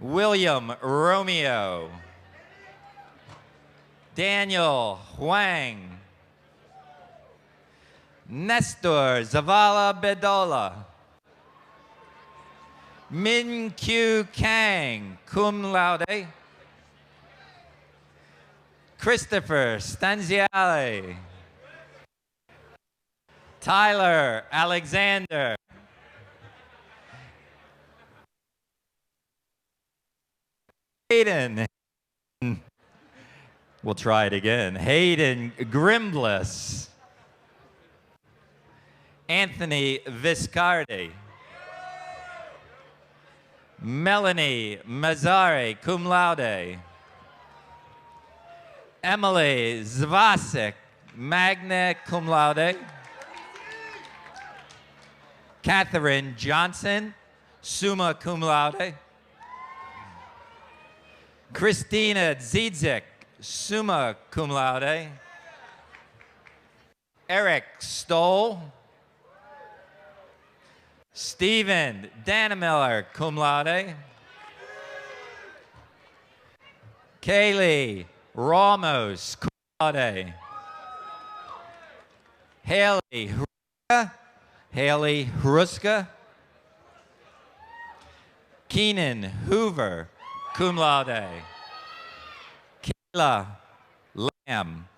William Romeo. Daniel Huang. Nestor Zavala Bedola. Min Kyu Kang, cum laude. Christopher Stanziale. Tyler Alexander. Hayden. We'll try it again. Hayden Grimbliss. Anthony Viscardi. Melanie Mazzari, cum laude. Emily Zvasik, magna cum laude. Catherine Johnson, summa cum laude. Christina Zidzik, summa cum laude. Eric Stoll. Stephen Dannemiller, cum laude. Kaylee Ramos, cum laude. Haley Hruska. Keenan Hoover, cum laude. Kayla Lamb.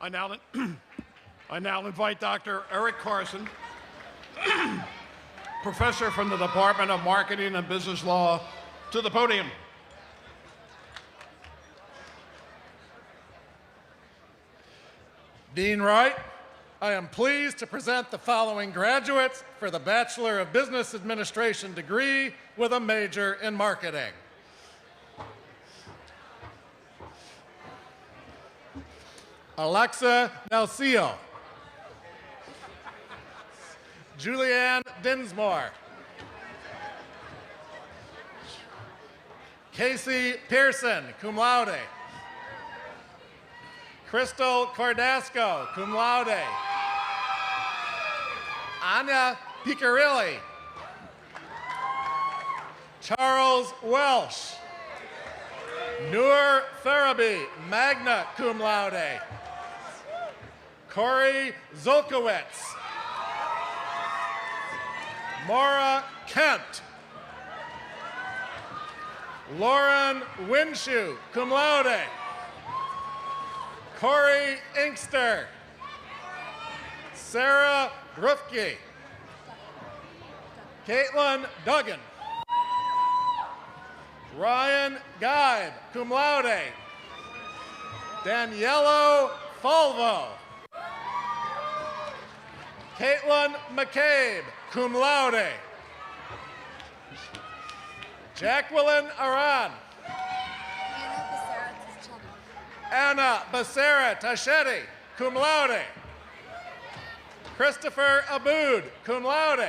I now invite Dr. Eric Carson, professor from the Department of Marketing and Business Law, to the podium. Dean Wright, I am pleased to present the following graduates for the Bachelor of Business Administration degree with a major in marketing. Alexa Nelcio. Julianne Dinsmore. Casey Pearson, cum laude. Crystal Cordasco, cum laude. Anya Picarilli. Charles Welsh. Noor Farabi, magna cum laude. Corey Zolkowitz. Maura Kent. Lauren Winshew, cum laude. Corey Inkster. Sarah Grufke. Caitlin Duggan. Ryan Geib, cum laude. Daniello Falvo. Caitlin McCabe, cum laude. Jacqueline Aran. Anna Becerra Tachetti, cum laude. Christopher Aboud, cum laude.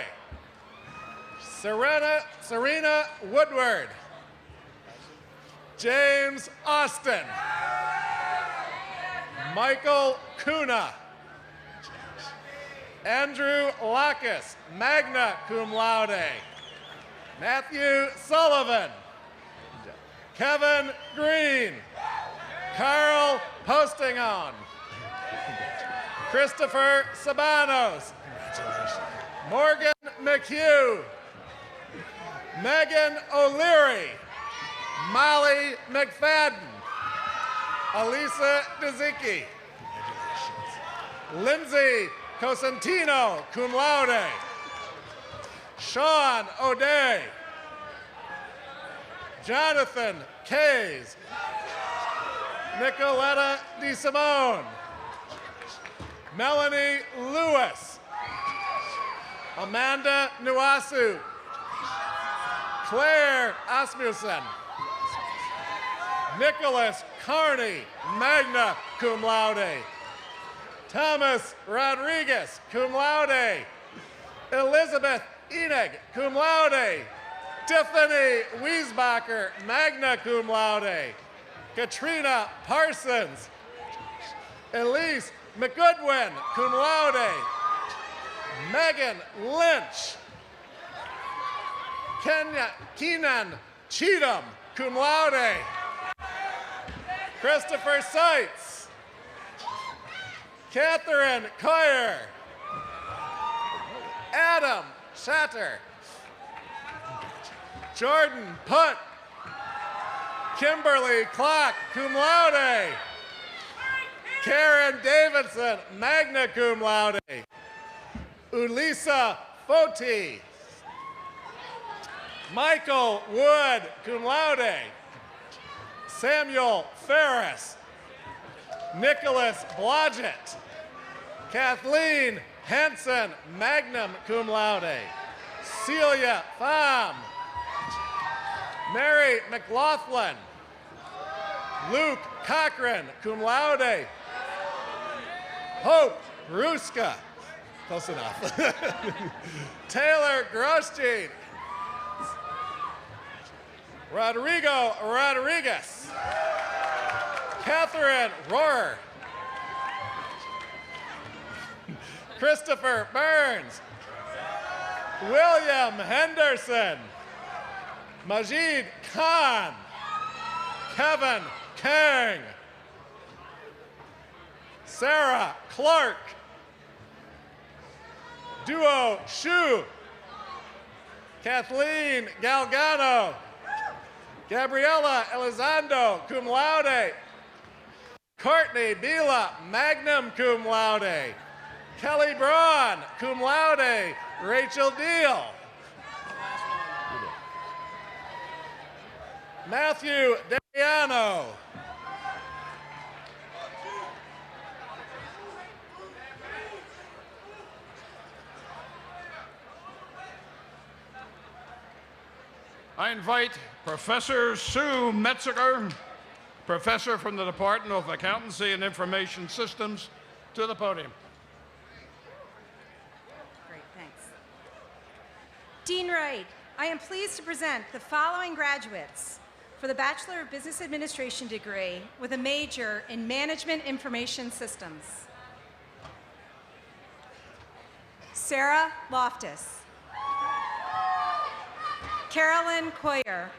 Serena Woodward. James Austin. Michael Kuna. Andrew Lacus, magna cum laude. Matthew Sullivan. Kevin Green. Carl Postingon. Christopher Sabanos. Morgan McHugh. Megan O'Leary. Molly McFadden. Elisa DeZicki. Lindsay Cosentino, cum laude. Sean O'Day. Jonathan Kays. Nicoletta DeSimone. Melanie Lewis. Amanda Nuasu. Claire Asmussen. Nicholas Carney, magna cum laude. Thomas Rodriguez, cum laude. Elizabeth Enig, cum laude. Tiffany Wiesbacher, magna cum laude. Katrina Parsons. Elise McGoodwin, cum laude. Megan Lynch. Keenan Cheatham, cum laude. Christopher Seitz. Catherine Coyer. Adam Shatter. Jordan Putt. Kimberly Clark, cum laude. Karen Davidson, magna cum laude. Ulisa Foti. Michael Wood, cum laude. Samuel Ferris. Nicholas Blodgett. Kathleen Henson, magna cum laude. Celia Pham. Mary McLaughlin. Luke Cochran, cum laude. Hope Ruska. Close enough. Taylor Grosjean. Rodrigo Rodriguez. Catherine Rohrer. Christopher Burns. William Henderson. Majid Khan. Kevin Kang. Sarah Clark. Duo Shu. Kathleen Galgano. Gabriela Elizondo, cum laude. Courtney Bila, magna cum laude. Kelly Braun, cum laude. Rachel Deal. Matthew Dariano. I invite Professor Sue Metziger professor from the Department of Accountancy and Information Systems, to the podium. Great, thanks. Dean Wright, I am pleased to present the following graduates for the Bachelor of Business Administration degree with a major in Management Information Systems. Sarah Loftus. Carolyn Coyer.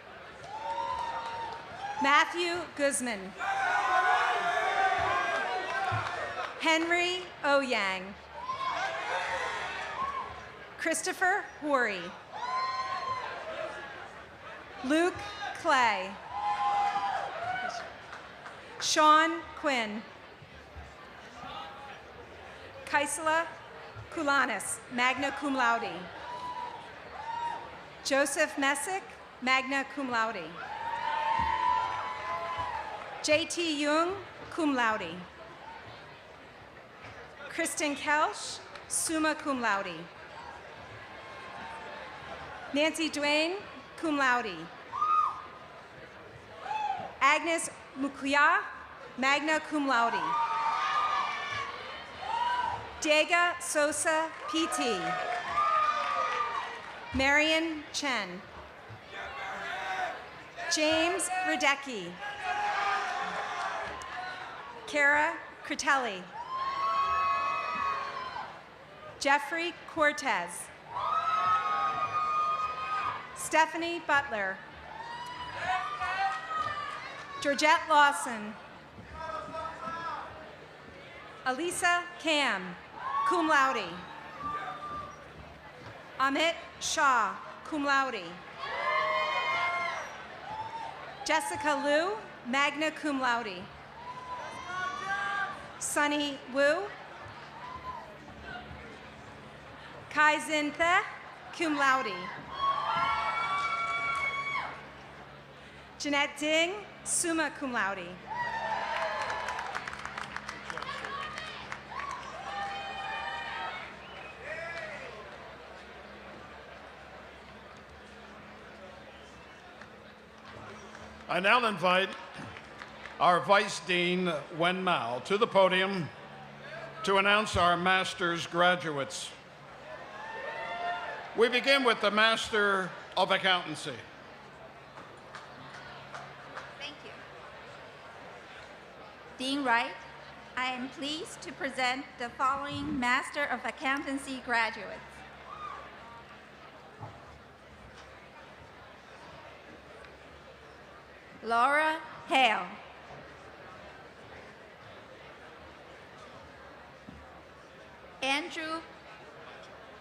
Matthew Guzman. Henry Oyang. Christopher Horry. Luke Clay. Sean Quinn. Kaisala Kulanis, magna cum laude. Joseph Messick, magna cum laude. J.T. Jung, cum laude. Kristen Kelsch, summa cum laude. Nancy Duane, cum laude. Agnes Mukuya, magna cum laude. Diego Sosa, PT. Marion Chen. James Radecki. Kara Critelli. Jeffrey Cortez. Stephanie Butler. Georgette Lawson. Alisa Cam, cum laude. Amit Shah, cum laude. Jessica Liu, magna cum laude. Sunny Wu. Kai Zin The, cum laude. Jeanette Ding, summa cum laude. I now invite our Vice Dean, Wen Mao, to the podium to announce our master's graduates. We begin with the Master of Accountancy. Thank you. Dean Wright, I am pleased to present the following Master of Accountancy graduates. Laura Hale. Andrew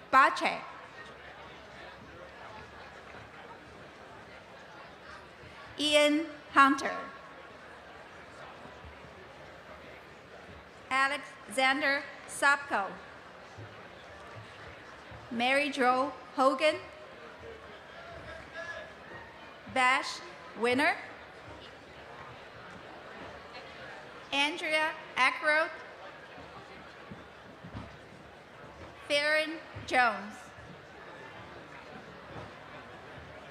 Bache. Ian Hunter. Alexander Sapko. Mary Jo Hogan. Bash Winner. Andrea Ackroyd. Farron Jones.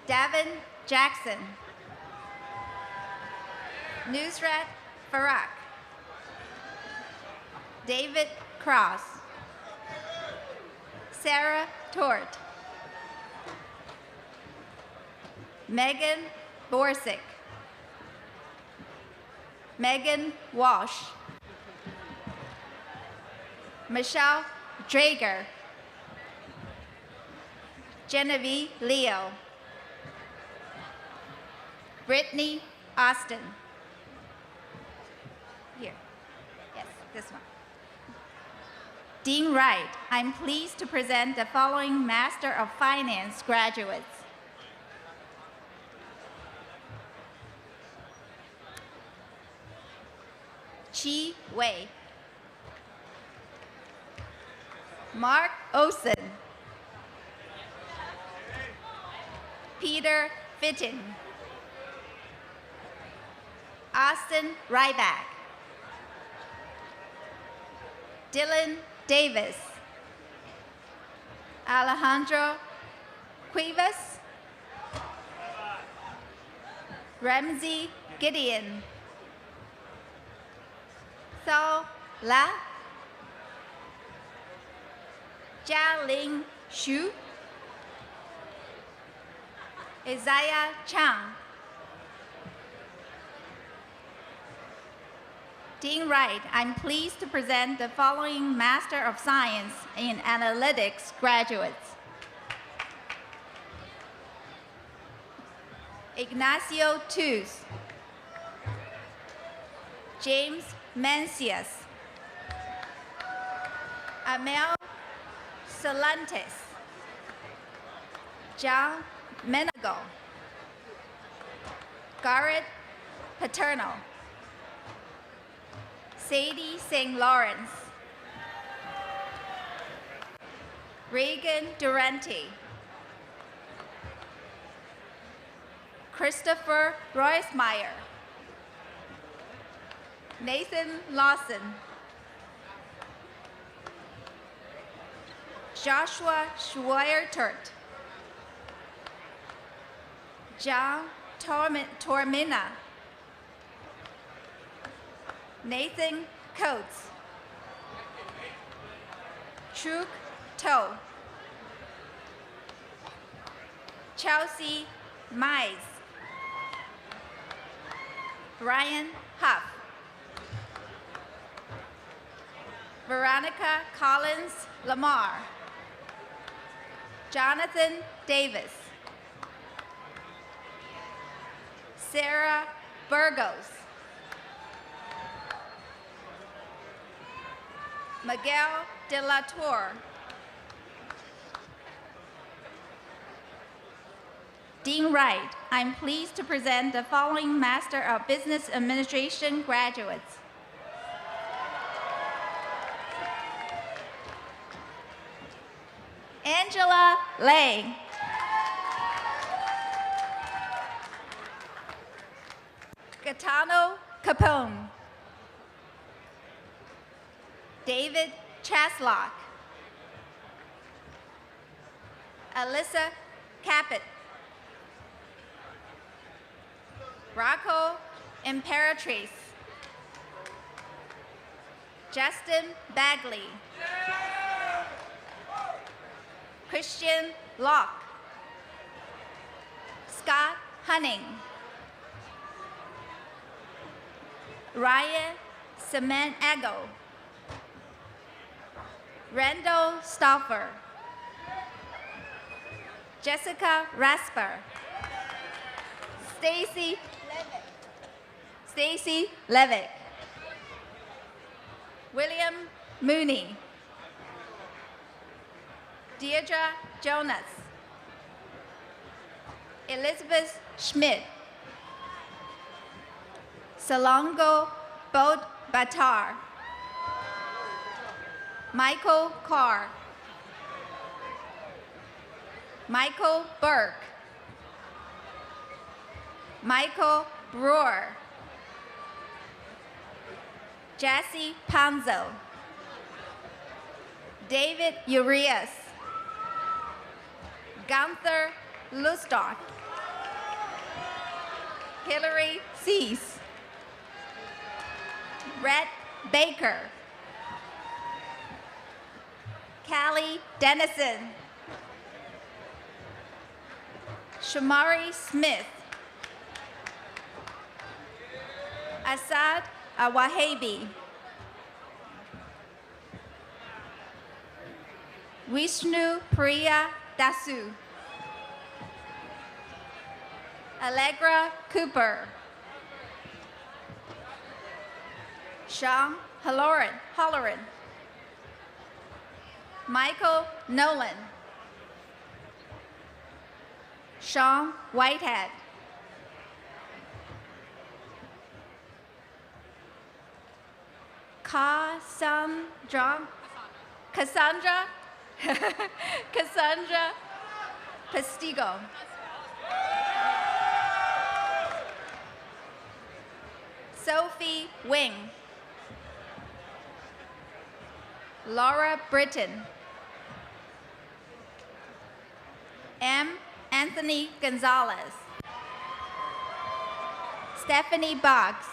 Davin Jackson. Nusrat Farak. David Cross. Sarah Tort. Megan Borsick. Megan Walsh. Michelle Drager. Genevieve Leo. Brittany Austin. Here. Yes, this one. Dean Wright, I'm pleased to present the following Master of Finance graduates. Chi Wei. Mark Osen. Peter Fitton. Austin Ryback. Dylan Davis. Alejandro Cuevas. Ramsey Gideon. Thao La, Jialing Xu, Isaiah Chang. Dean Wright, I'm pleased to present the following Master of Science in Analytics graduates. Ignacio Tuz, James Mencius, Amel Solantes, John Menago, Garrett Paterno, Sadie St. Lawrence, Reagan Durante, Christopher Roismeyer, Nathan Lawson, Joshua Schweiertert, John Tormina, Nathan Coates, Truk To, Chelsea Mize, Brian Huff, Veronica Collins Lamar, Jonathan Davis, Sarah Burgos, Miguel de la Tour, Dean Wright, I'm pleased to present the following Master of Business Administration graduates. Angela Lay, Gaetano Capone, David Chaslock, Alyssa Caput, Rocco Imperatrice, Justin Bagley, Christian Locke, Scott Hunning, Ryan Cement Ego, Randall Stauffer, Jessica Rasper, Stacy Levick, William Mooney, Deirdre Jonas, Elizabeth Schmidt, Salongo Bod Batar, Michael Carr, Michael Burke, Michael Brewer, Jassy Panzo, David Urias, Gunther Lustok, Hillary Cease, Brett Baker, Callie Dennison, Shamari Smith, Asad Awahabi, Vishnu Priya Dasu, Allegra Cooper, Sean Holleran, Michael Nolan, Sean Whitehead, Cassandra Pastigo, Sophie Wing, Laura Britton, M. Anthony Gonzalez, Stephanie Boggs,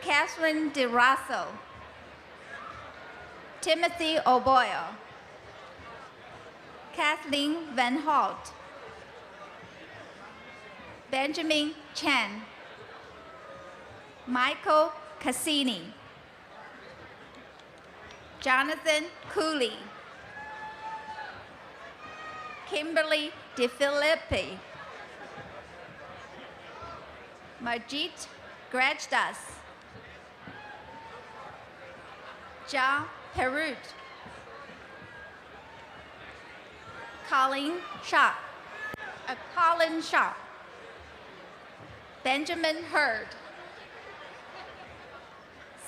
Catherine DeRosso, Timothy O'Boyle, Kathleen Van Holt, Benjamin Chen, Michael Cassini, Jonathan Cooley, Kimberly DeFilippi, Majit Grajdas, John Perut, Colin Shaw, Benjamin Hurd,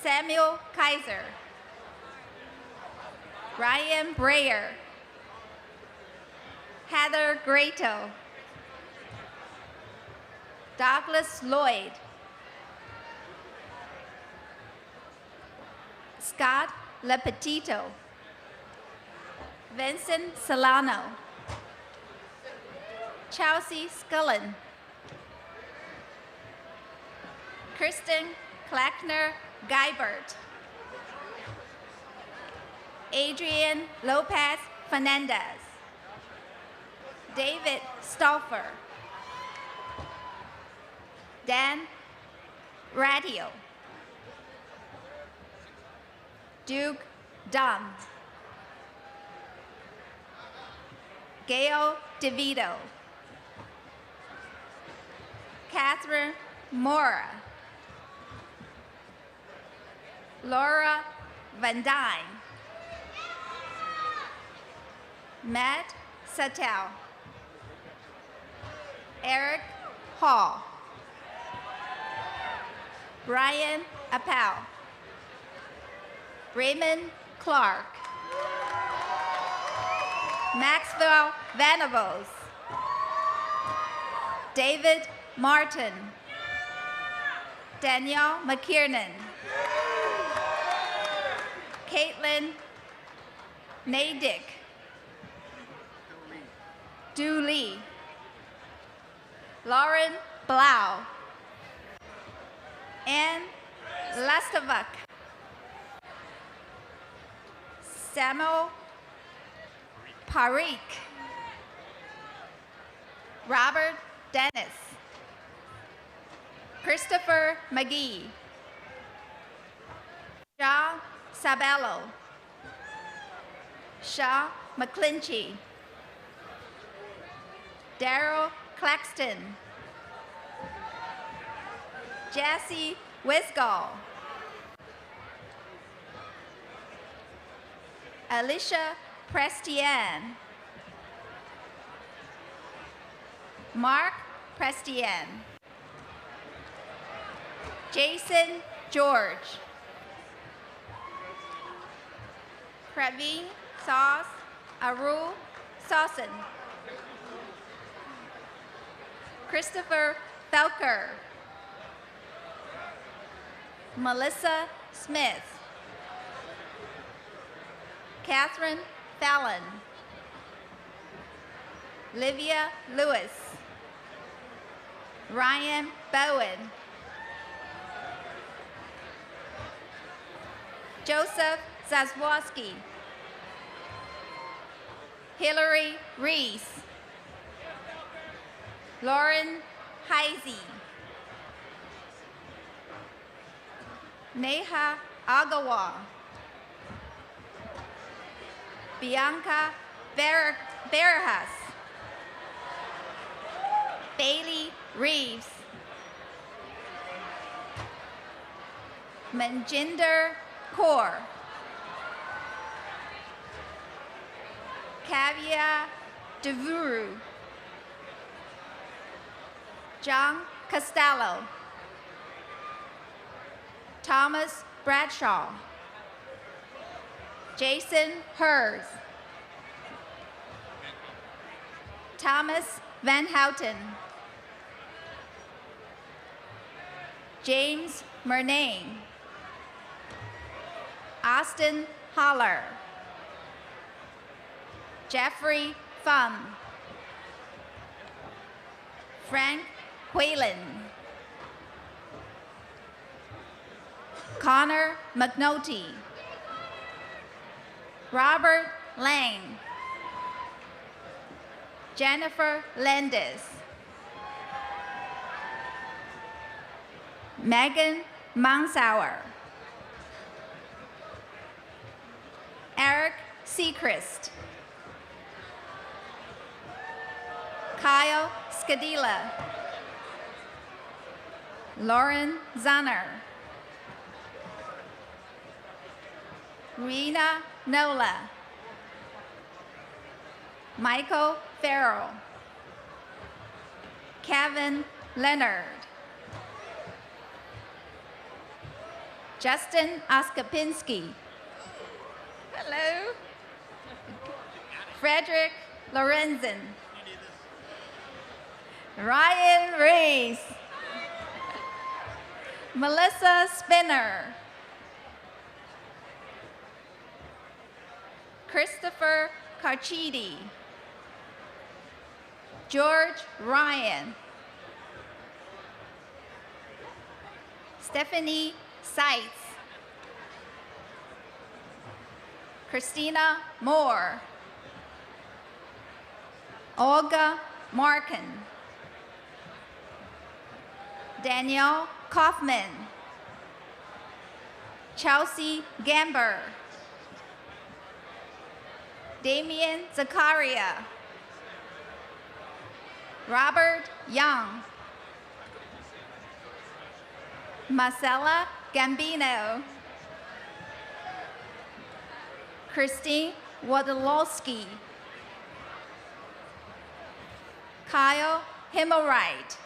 Samuel Kaiser, Ryan Breyer, Heather Grato, Douglas Lloyd, Scott Lepetito, Vincent Solano, Chelsea Scullen, Kristen Kleckner Geibert, Adrian Lopez Fernandez, David Stauffer, Dan Radio, Duke Dunn, Gail DeVito, Catherine Mora, Laura Van Dyne, Matt Sattel, Eric Hall, Brian Appel, Raymond Clark, Maxwell Venables, David Martin, Danielle McKiernan, Caitlin Nadick, Du Lee, Lauren Blau, Anne Lastavuk, Samuel Parikh, Robert Dennis, Christopher McGee, Shaw Sabello, Shaw McClinchy, Daryl Claxton, Jesse Wisgall, Alicia Prestian, Mark Prestian, Jason George, Praveen Sauce Arul Sawson, Christopher Felker, Melissa Smith, Catherine Fallon, Livia Lewis, Ryan Bowen, Joseph Zazwoski, Hillary Reese, Lauren Heisey, Neha Agawa, Bianca Barajas, Bailey Reeves, Manjinder Kaur, Kavya Devuru, John Costello, Thomas Bradshaw, Jason Hers, Thomas Van Houten, James Murnane, Austin Holler, Jeffrey Pham, Frank Whalen, Connor McNulty, Robert Lang, Jennifer Landis, Megan Monsauer, Eric Seacrest, Kyle Scadilla, Lauren Zanner, Rena Nola, Michael Farrell, Kevin Leonard, Justin Oskapinski, hello, Frederick Lorenzen, Ryan Reese, Melissa Spinner, Christopher Carchidi, George Ryan, Stephanie Seitz, Christina Moore, Olga Markin, Danielle Kaufman, Chelsea Gamber, Damian Zakaria, Robert Young, Marcella Gambino, Christine Wodolowski, Kyle Himmelwright,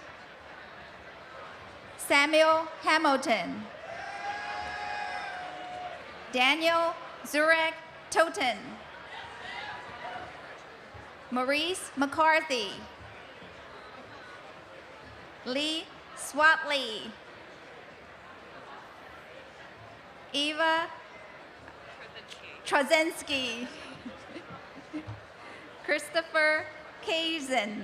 Samuel Hamilton, Daniel Zurek Toten, Maurice McCarthy, Lee Swatley, Eva Trozinski, Christopher Kazin,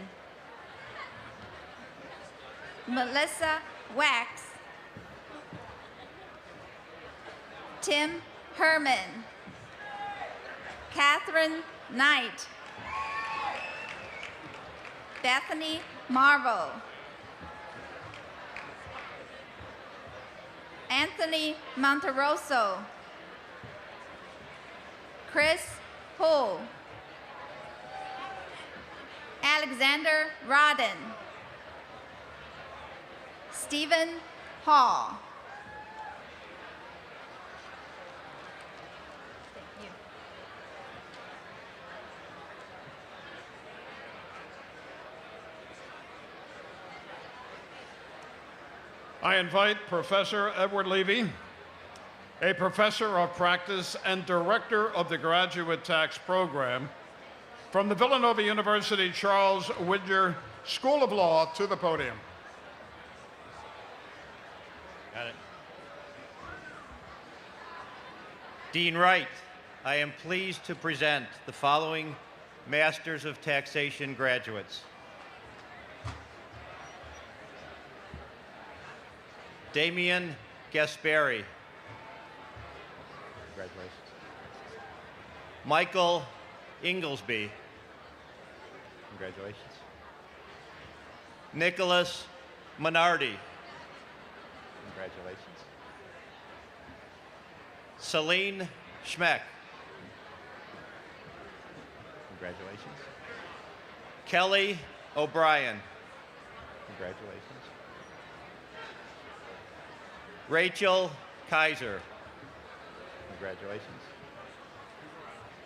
Melissa Wax, Tim Herman, Catherine Knight, Bethany Marvel, Anthony Monterosso, Chris Poole, Alexander Rodden, Stephen Hall. Thank you. I invite Professor Edward Levy, a professor of practice and director of the Graduate Tax Program from the Villanova University Charles Widger School of Law, to the podium. Got it. Dean Wright, I am pleased to present the following Masters of Taxation graduates. Damian Gasperi. Congratulations. Michael Inglesby. Congratulations. Nicholas Minardi. Congratulations. Celine Schmeck. Congratulations. Kelly O'Brien. Congratulations. Rachel Kaiser. Congratulations.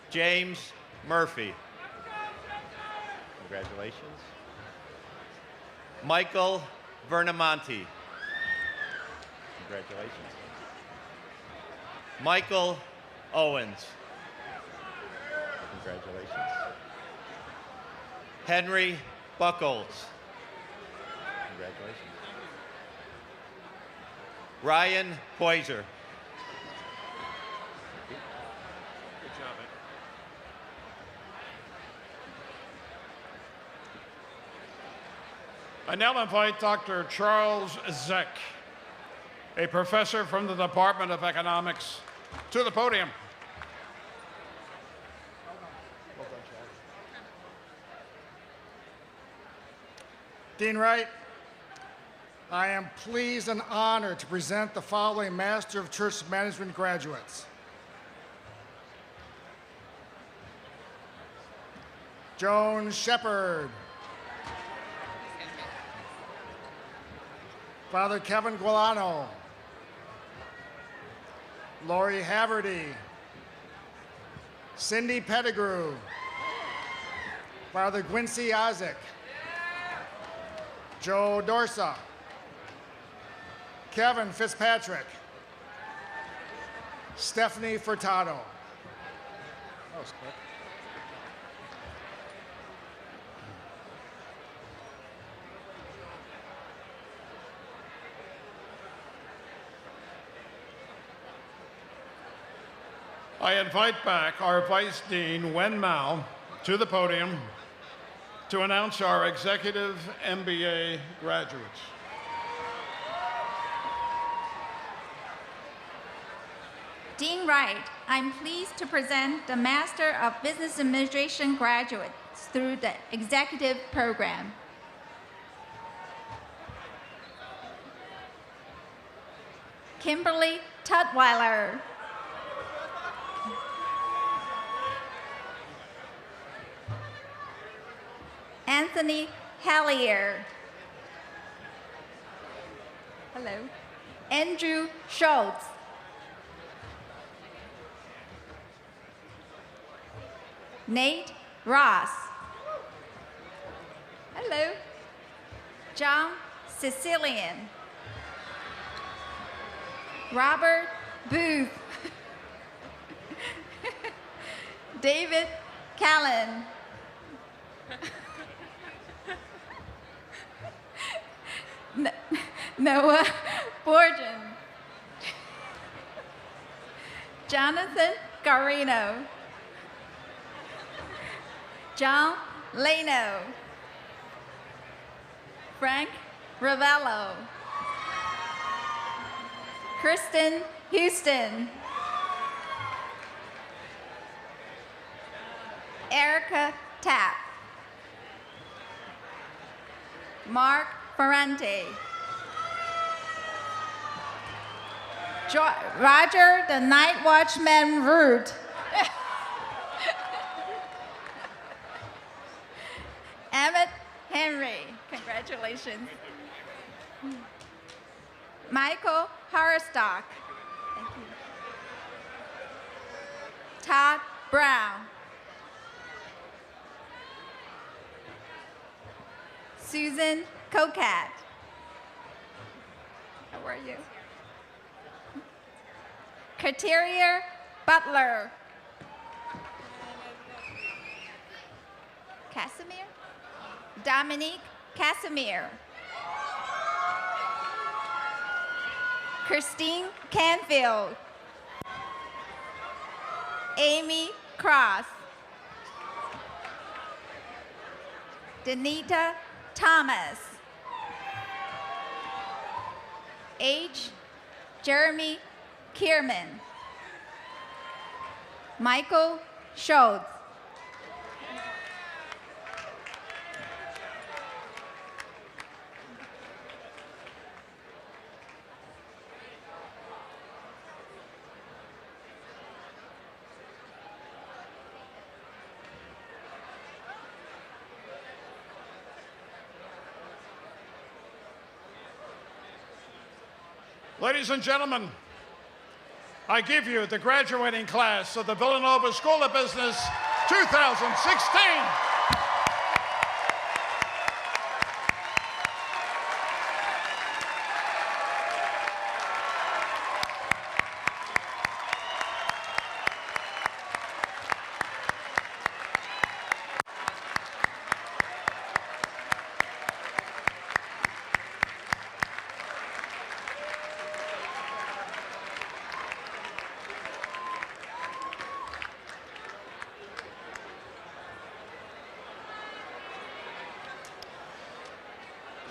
James Murphy. Congratulations. Michael Vernamonti. Congratulations. Michael Owens. Congratulations. Henry Buckholz. Congratulations. Ryan Poiser. Good job, man. I now invite Dr. Charles Zeck, a professor from the Department of Economics, to the podium. Dean Wright, I am pleased and honored to present the following Master of Church Management graduates. Joan Shepard, Father Kevin Guilano, Lori Haverty, Cindy Pettigrew, Father Quincy Isaac, Joe Dorsa, Kevin Fitzpatrick, Stephanie Furtado. That was quick. I invite back our Vice Dean, Wen Mao, to the podium to announce our executive MBA graduates. Dean Wright, I'm pleased to present the Master of Business Administration graduates through the executive program. Kimberly Tutwiler. Anthony Hallier. Hello. Andrew Schultz. Nate Ross. Hello. John Sicilian. Robert Booth. David Callan. Noah Borgen. Jonathan Garino. John Leno. Frank Ravello. Kristen Houston. Erica Tapp. Mark Ferrante. Roger the Night Watchman Root. Emmett Henry. Congratulations. Michael Harstock. Thank you. Todd Brown. Susan Cocat. How are you? Kateria Butler. Casimir? Dominique Casimir. Christine Canfield. Amy Cross. Danita Thomas. H. Jeremy Kierman. Michael Schultz. Ladies and gentlemen, I give you the graduating class of the Villanova School of Business 2016.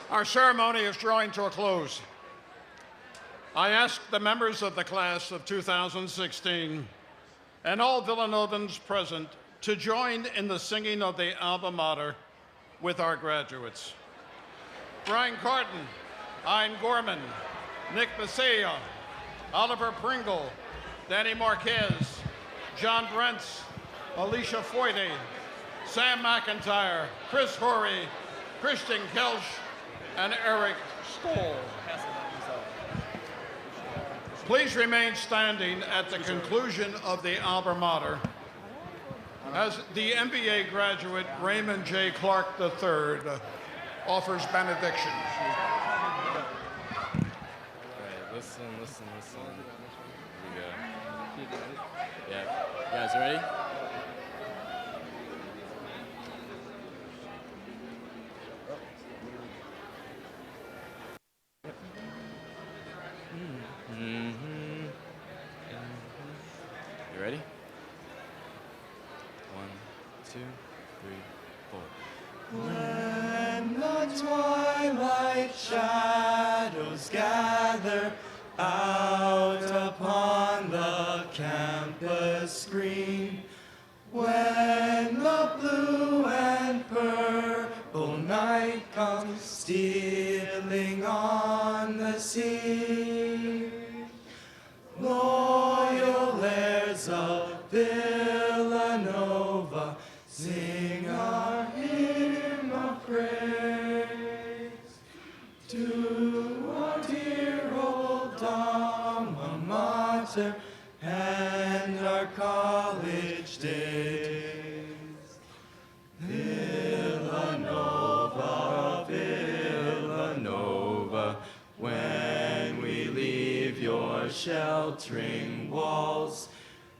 Our ceremony is drawing to a close. I ask the members of the class of 2016 and all Villanovans present to join in the singing of the alma mater with our graduates. Brian Carton, Ein Gorman, Nick Bisea, Oliver Pringle, Danny Marquez, John Brentz, Alicia Foyde, Sam McIntyre, Chris Horry, Christian Kelsch, and Eric Stoll. Please remain standing at the conclusion of the alma mater as the MBA graduate Raymond J. Clark III offers benediction. All right, listen. Here we go. Yeah, you guys ready? You ready? 1, 2, 3, 4. When the twilight shadows gather out upon the campus green, when the blue and purple night comes stealing on the sea, loyal heirs of Villanova, sing our hymn of praise to our dear old alma mater and our college days. Villanova, Villanova, when we leave your sheltering walls,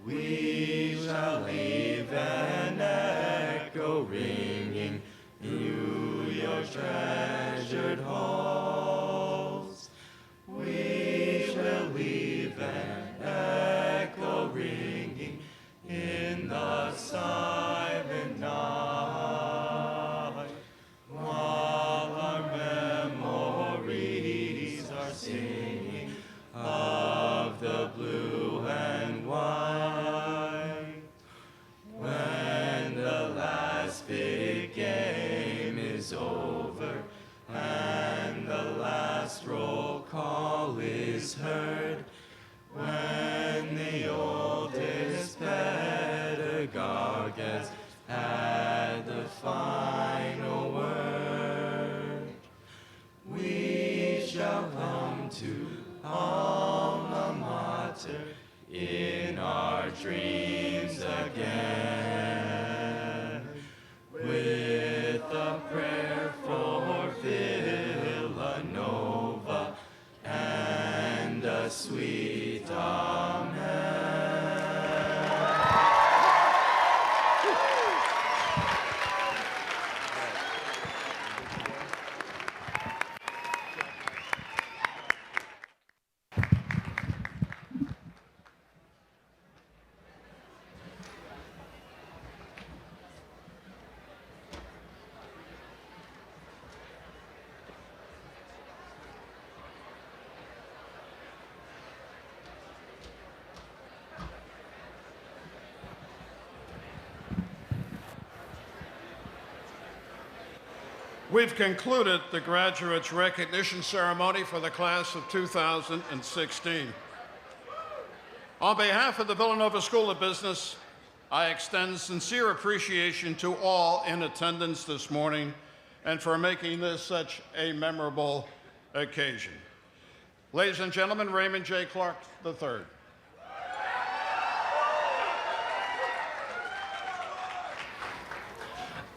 we shall leave an echo ringing through your treasured halls. We shall leave an echo ringing in the silent night, while our memories are singing of the blue and white. When the last big game is over and the last roll call is heard, when the oldest pedagogue has had the final word, we shall come to alma mater in our dreams again, with a prayer for Villanova and a sweet amen. We've concluded the graduates' recognition ceremony for the class of 2016. On behalf of the Villanova School of Business, I extend sincere appreciation to all in attendance this morning and for making this such a memorable occasion. Ladies and gentlemen, Raymond J. Clark III.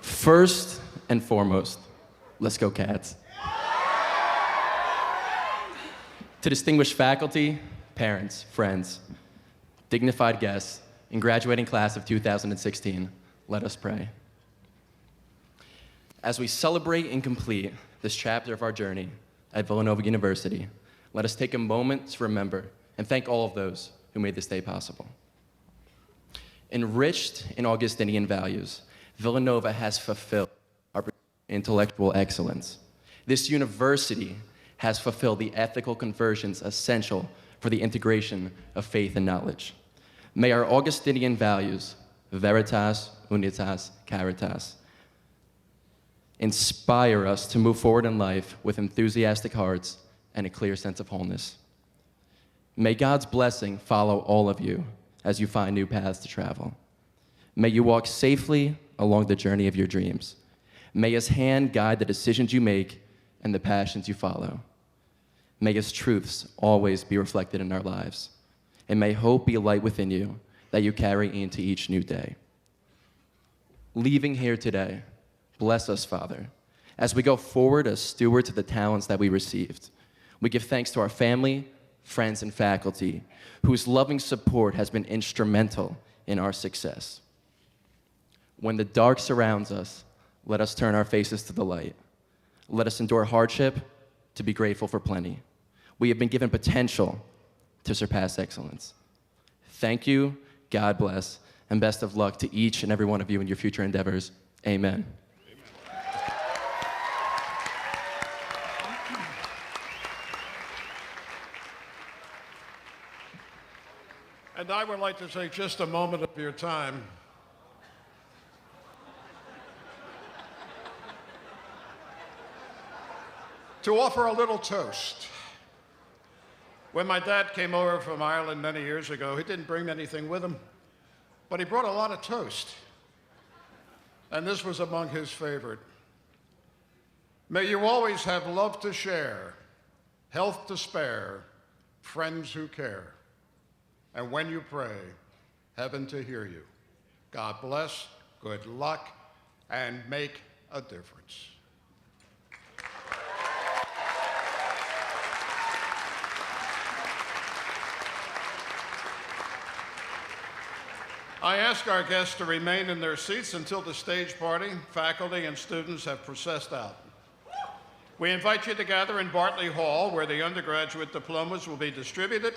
First and foremost, let's go Cats. To distinguished faculty, parents, friends, dignified guests, and graduating class of 2016, let us pray. As we celebrate and complete this chapter of our journey at Villanova University, let us take a moment to remember and thank all of those who made this day possible. Enriched in Augustinian values, Villanova has fulfilled our intellectual excellence. This university has fulfilled the ethical conversions essential for the integration of faith and knowledge. May our Augustinian values, veritas, unitas, caritas, inspire us to move forward in life with enthusiastic hearts and a clear sense of wholeness. May God's blessing follow all of you as you find new paths to travel. May you walk safely along the journey of your dreams. May His hand guide the decisions you make and the passions you follow. May His truths always be reflected in our lives. And may hope be a light within you that you carry into each new day. Leaving here today, bless us, Father, as we go forward as stewards of the talents that we received. We give thanks to our family, friends, and faculty, whose loving support has been instrumental in our success. When the dark surrounds us, let us turn our faces to the light. Let us endure hardship to be grateful for plenty. We have been given potential to surpass excellence. Thank you, God bless, and best of luck to each and every one of you in your future endeavors. Amen. And I would like to take just a moment of your time to offer a little toast. When my dad came over from Ireland many years ago, he didn't bring anything with him, but he brought a lot of toast. And this was among his favorite. May you always have love to share, health to spare, friends who care. And when you pray, heaven to hear you. God bless, good luck, and make a difference. I ask our guests to remain in their seats until the stage party, faculty, and students have processed out. We invite you to gather in Bartley Hall, where the undergraduate diplomas will be distributed,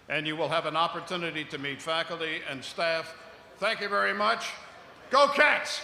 and you will have an opportunity to meet faculty and staff. Thank you very much. Go Cats!